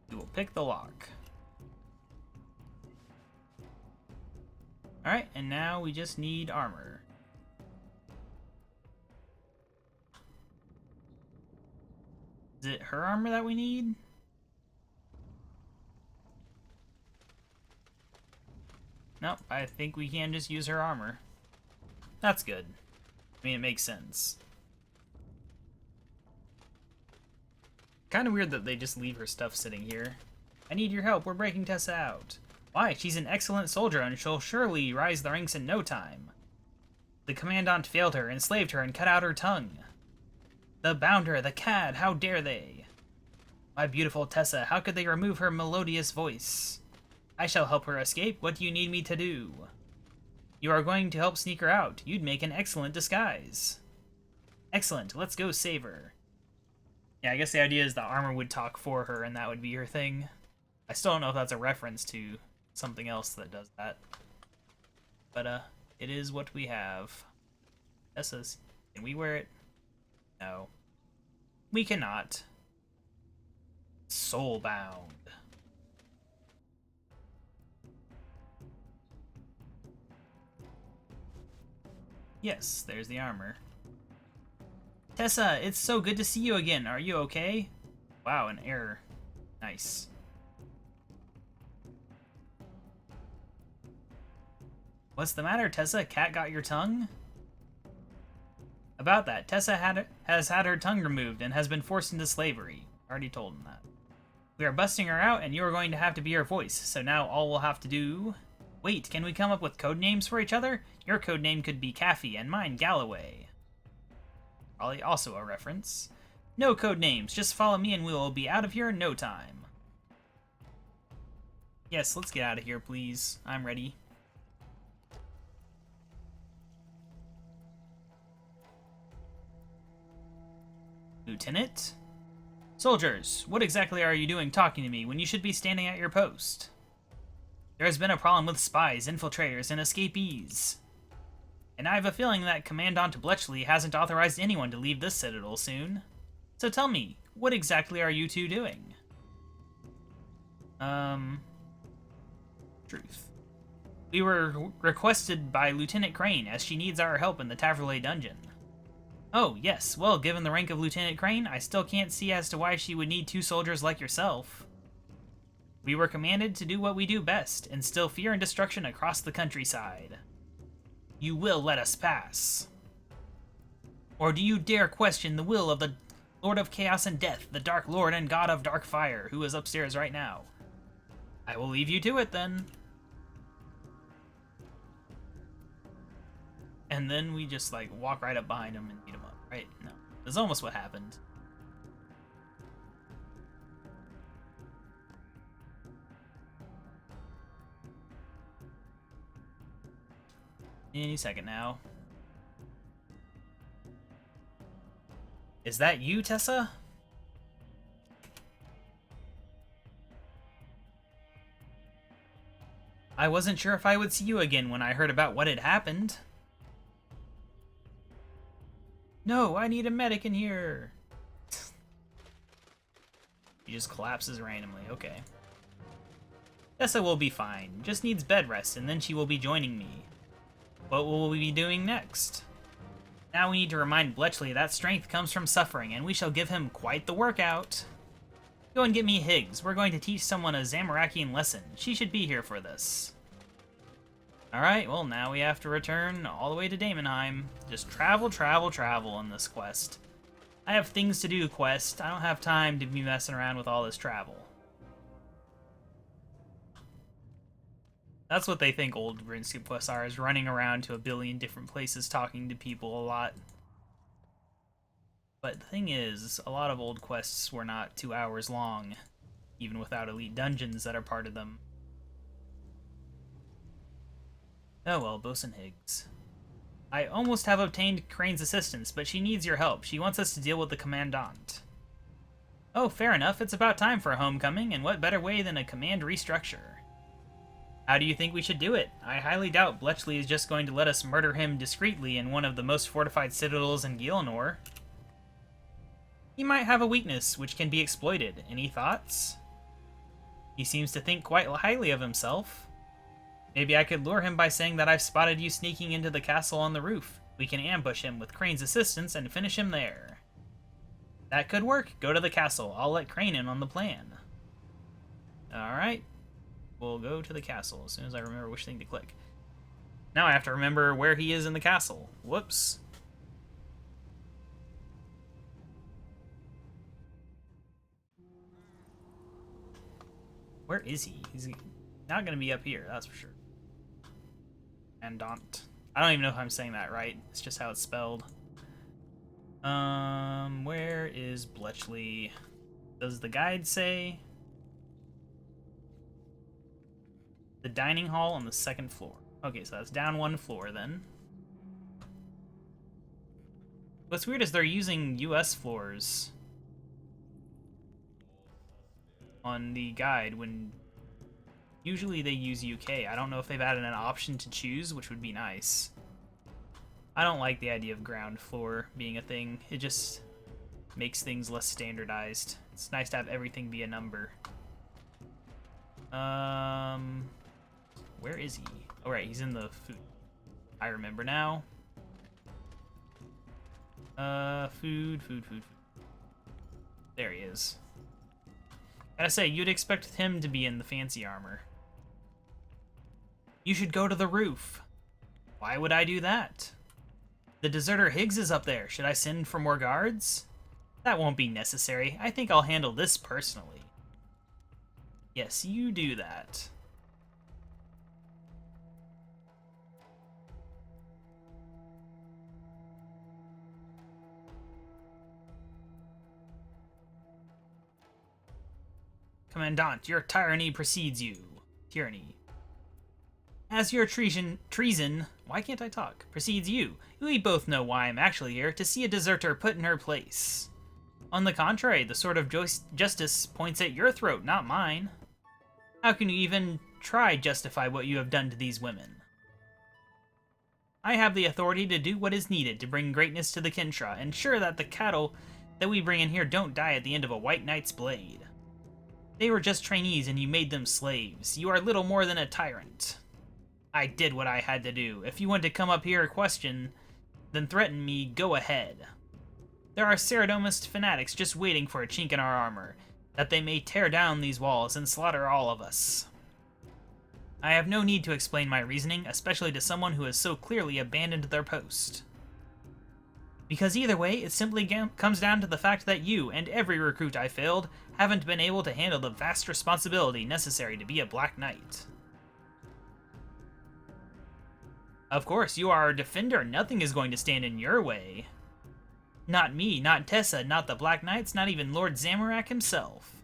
We will pick the lock. Alright, and now we just need armor. Is it her armor that we need? Nope, I think we can just use her armor. That's good. I mean, it makes sense. Kind of weird that they just leave her stuff sitting here. I need your help, we're breaking Tessa out. Why? She's an excellent soldier and she'll surely rise the ranks in no time. The commandant failed her, enslaved her, and cut out her tongue. The bounder, the cad, how dare they? My beautiful Tessa, how could they remove her melodious voice? I shall help her escape. What do you need me to do? You are going to help sneak her out. You'd make an excellent disguise. Excellent. Let's go save her. Yeah, I guess the idea is the armor would talk for her and that would be her thing. I still don't know if that's a reference to something else that does that. But, it is what we have. Tessa's. Can we wear it? No. We cannot. Soulbound. Yes, there's the armor. Tessa, it's so good to see you again. Are you okay? Wow, an error. Nice. What's the matter, Tessa? Cat got your tongue? About that, Tessa has had her tongue removed and has been forced into slavery. Already told him that. We are busting her out, and you are going to have to be her voice, so now all we'll have to do... Wait, can we come up with code names for each other? Your code name could be Caffey, and mine Galloway. Probably also a reference. No code names, just follow me and we will be out of here in no time. Yes, let's get out of here, please. I'm ready. Lieutenant? Soldiers, what exactly are you doing talking to me when you should be standing at your post? There has been a problem with spies, infiltrators, and escapees. And I have a feeling that Commandant Bletchley hasn't authorized anyone to leave this citadel soon. So tell me, what exactly are you two doing? Truth. We were requested by Lieutenant Crane, as she needs our help in the Taverley dungeon. Oh, yes, well, given the rank of Lieutenant Crane, I still can't see as to why she would need 2 soldiers like yourself. We were commanded to do what we do best, instill fear and destruction across the countryside. You will let us pass. Or do you dare question the will of the Lord of Chaos and Death, the Dark Lord and God of Dark Fire, who is upstairs right now? I will leave you to it, then. And then we just, like, walk right up behind him and beat him up, right? No. That's almost what happened. Any second now. Is that you, Tessa? I wasn't sure if I would see you again when I heard about what had happened. No, I need a medic in here. He just collapses randomly, okay. Tessa will be fine, just needs bed rest and then she will be joining me. What will we be doing next? Now we need to remind Bletchley that strength comes from suffering, and we shall give him quite the workout. Go and get me Higgs. We're going to teach someone a Zamorakian lesson. She should be here for this. Alright, well now we have to return all the way to Daemonheim. Just travel, travel, travel in this quest. I have things to do, quest. I don't have time to be messing around with all this travel. That's what they think old RuneScape quests are, is running around to a billion different places talking to people a lot. But the thing is, a lot of old quests were not 2 hours long, even without elite dungeons that are part of them. Oh well, Bosun Higgs. I almost have obtained Crane's assistance, but she needs your help. She wants us to deal with the Commandant. Oh, fair enough. It's about time for a homecoming, and what better way than a command restructure? How do you think we should do it? I highly doubt Bletchley is just going to let us murder him discreetly in one of the most fortified citadels in Gielinor. He might have a weakness which can be exploited. Any thoughts? He seems to think quite highly of himself. Maybe I could lure him by saying that I've spotted you sneaking into the castle on the roof. We can ambush him with Crane's assistance and finish him there. That could work. Go to the castle. I'll let Crane in on the plan. Alright. We'll go to the castle as soon as I remember which thing to click. Now I have to remember where he is in the castle. Whoops. Where is he? He's not going to be up here, that's for sure. Andant. I don't even know if I'm saying that right. It's just how it's spelled. Where is Bletchley? Does the guide say? The dining hall on the 2nd floor. Okay, so that's down 1 floor then. What's weird is they're using US floors on the guide when usually they use UK. I don't know if they've added an option to choose, which would be nice. I don't like the idea of ground floor being a thing. It just makes things less standardized. It's nice to have everything be a number. Where is he? Oh, right, he's in the food. I remember now. Food. There he is. Gotta say, you'd expect him to be in the fancy armor. You should go to the roof. Why would I do that? The deserter Higgs is up there. Should I send for more guards? That won't be necessary. I think I'll handle this personally. Yes, you do that. Commandant, your tyranny precedes you. Tyranny. As your treason, why can't I talk? Precedes you. We both know why I'm actually here, to see a deserter put in her place. On the contrary, the sword of justice points at your throat, not mine. How can you even try justify what you have done to these women? I have the authority to do what is needed to bring greatness to the Kinshra, ensure that the cattle that we bring in here don't die at the end of a white knight's blade. They were just trainees and you made them slaves. You are little more than a tyrant. I did what I had to do. If you want to come up here and question, then threaten me, go ahead. There are Ceradomist fanatics just waiting for a chink in our armor, that they may tear down these walls and slaughter all of us. I have no need to explain my reasoning, especially to someone who has so clearly abandoned their post. Because either way, it simply comes down to the fact that you, and every recruit I failed, haven't been able to handle the vast responsibility necessary to be a Black Knight. Of course, you are our defender. Nothing is going to stand in your way. Not me, not Tessa, not the Black Knights, not even Lord Zamorak himself.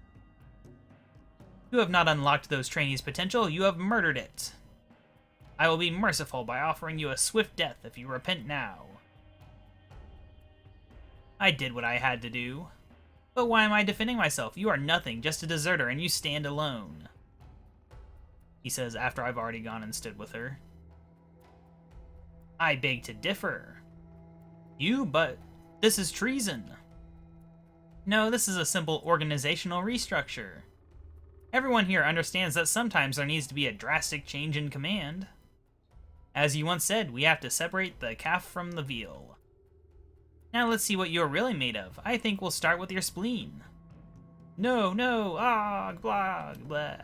You have not unlocked those trainees' potential, you have murdered it. I will be merciful by offering you a swift death if you repent now. I did what I had to do. But why am I defending myself? You are nothing, just a deserter, and you stand alone. He says after I've already gone and stood with her. I beg to differ. But this is treason. No, this is a simple organizational restructure. Everyone here understands that sometimes there needs to be a drastic change in command. As you once said, we have to separate the calf from the veal. Now let's see what you're really made of. I think we'll start with your spleen. No, blah, blah.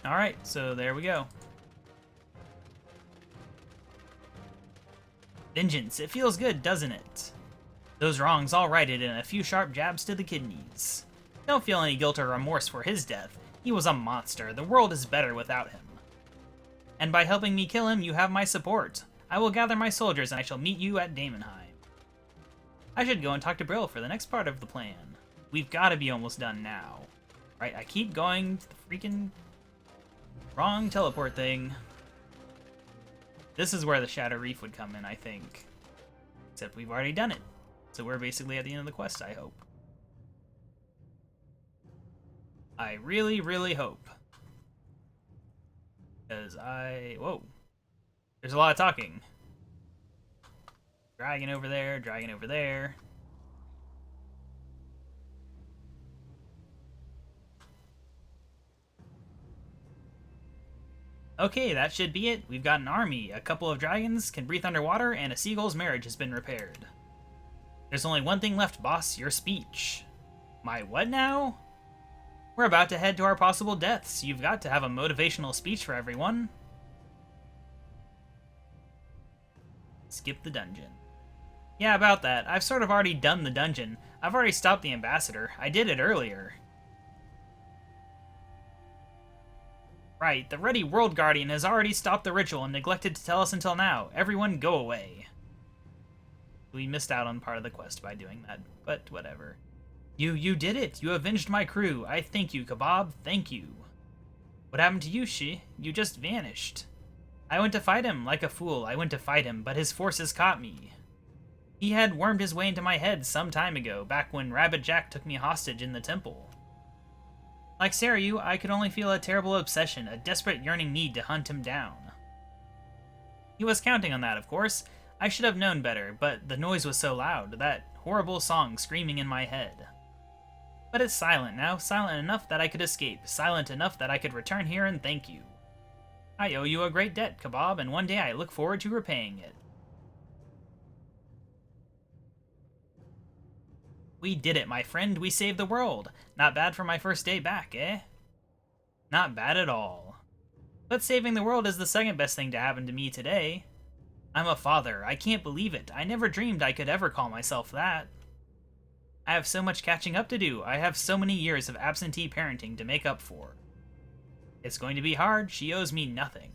Alright, so there we go. Vengeance, it feels good, doesn't it? Those wrongs all righted in a few sharp jabs to the kidneys. Don't feel any guilt or remorse for his death. He was a monster. The world is better without him. And by helping me kill him, you have my support. I will gather my soldiers and I shall meet you at Daemonheim. I should go and talk to Brill for the next part of the plan. We've got to be almost done now. Right, I keep going to the freaking wrong teleport thing. This is where the Shadow Reef would come in, I think. Except we've already done it. So we're basically at the end of the quest, I hope. I really, really hope. Because whoa. There's a lot of talking. Dragon over there, dragon over there. Okay, that should be it. We've got an army, a couple of dragons, can breathe underwater, and a seagull's marriage has been repaired. There's only one thing left, boss, your speech. My what now? We're about to head to our possible deaths. You've got to have a motivational speech for everyone. Skip the dungeon. Yeah, about that. I've sort of already done the dungeon. I've already stopped the ambassador. I did it earlier. Right, the Ready World Guardian has already stopped the ritual and neglected to tell us until now. Everyone go away. We missed out on part of the quest by doing that, but whatever. You did it! You avenged my crew! I thank you, KaBob, thank you. What happened to you, Shi? You just vanished. I went to fight him, like a fool, I went to fight him, but his forces caught me. He had wormed his way into my head some time ago, back when Rabbit Jack took me hostage in the temple. Like Sarayu, I could only feel a terrible obsession, a desperate yearning need to hunt him down. He was counting on that, of course. I should have known better, but the noise was so loud, that horrible song screaming in my head. But it's silent now, silent enough that I could escape, silent enough that I could return here and thank you. I owe you a great debt, KaBob, and one day I look forward to repaying it. We did it, my friend. We saved the world. Not bad for my first day back, eh? Not bad at all. But saving the world is the second best thing to happen to me today. I'm a father. I can't believe it. I never dreamed I could ever call myself that. I have so much catching up to do. I have so many years of absentee parenting to make up for. It's going to be hard. She owes me nothing.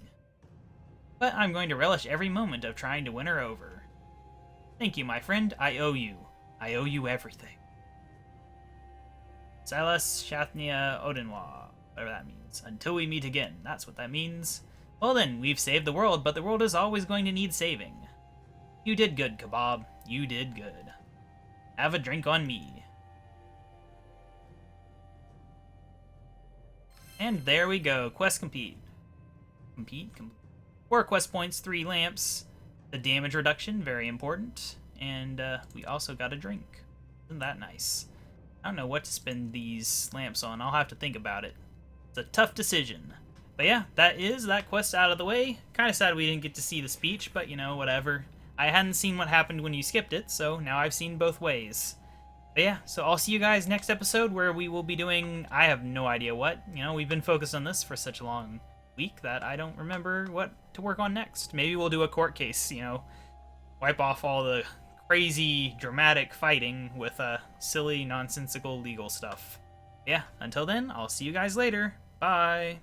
But I'm going to relish every moment of trying to win her over. Thank you, my friend. I owe you. I owe you everything. Silas Shathnia Odinwa, whatever that means. Until we meet again, that's what that means. Well then, we've saved the world, but the world is always going to need saving. You did good, KaBob. You did good. Have a drink on me. And there we go. Quest complete. Complete. 4 quest points, 3 lamps. The damage reduction, very important. And we also got a drink. Isn't that nice? I don't know what to spend these lamps on. I'll have to think about it. It's a tough decision. But yeah, that is that quest out of the way. Kind of sad we didn't get to see the speech, but you know, whatever. I hadn't seen what happened when you skipped it, so now I've seen both ways. But yeah, so I'll see you guys next episode where we will be doing, I have no idea what. You know, we've been focused on this for such a long week that I don't remember what to work on next. Maybe we'll do a court case, you know, wipe off all the crazy, dramatic fighting with silly, nonsensical legal stuff. Yeah, until then, I'll see you guys later. Bye!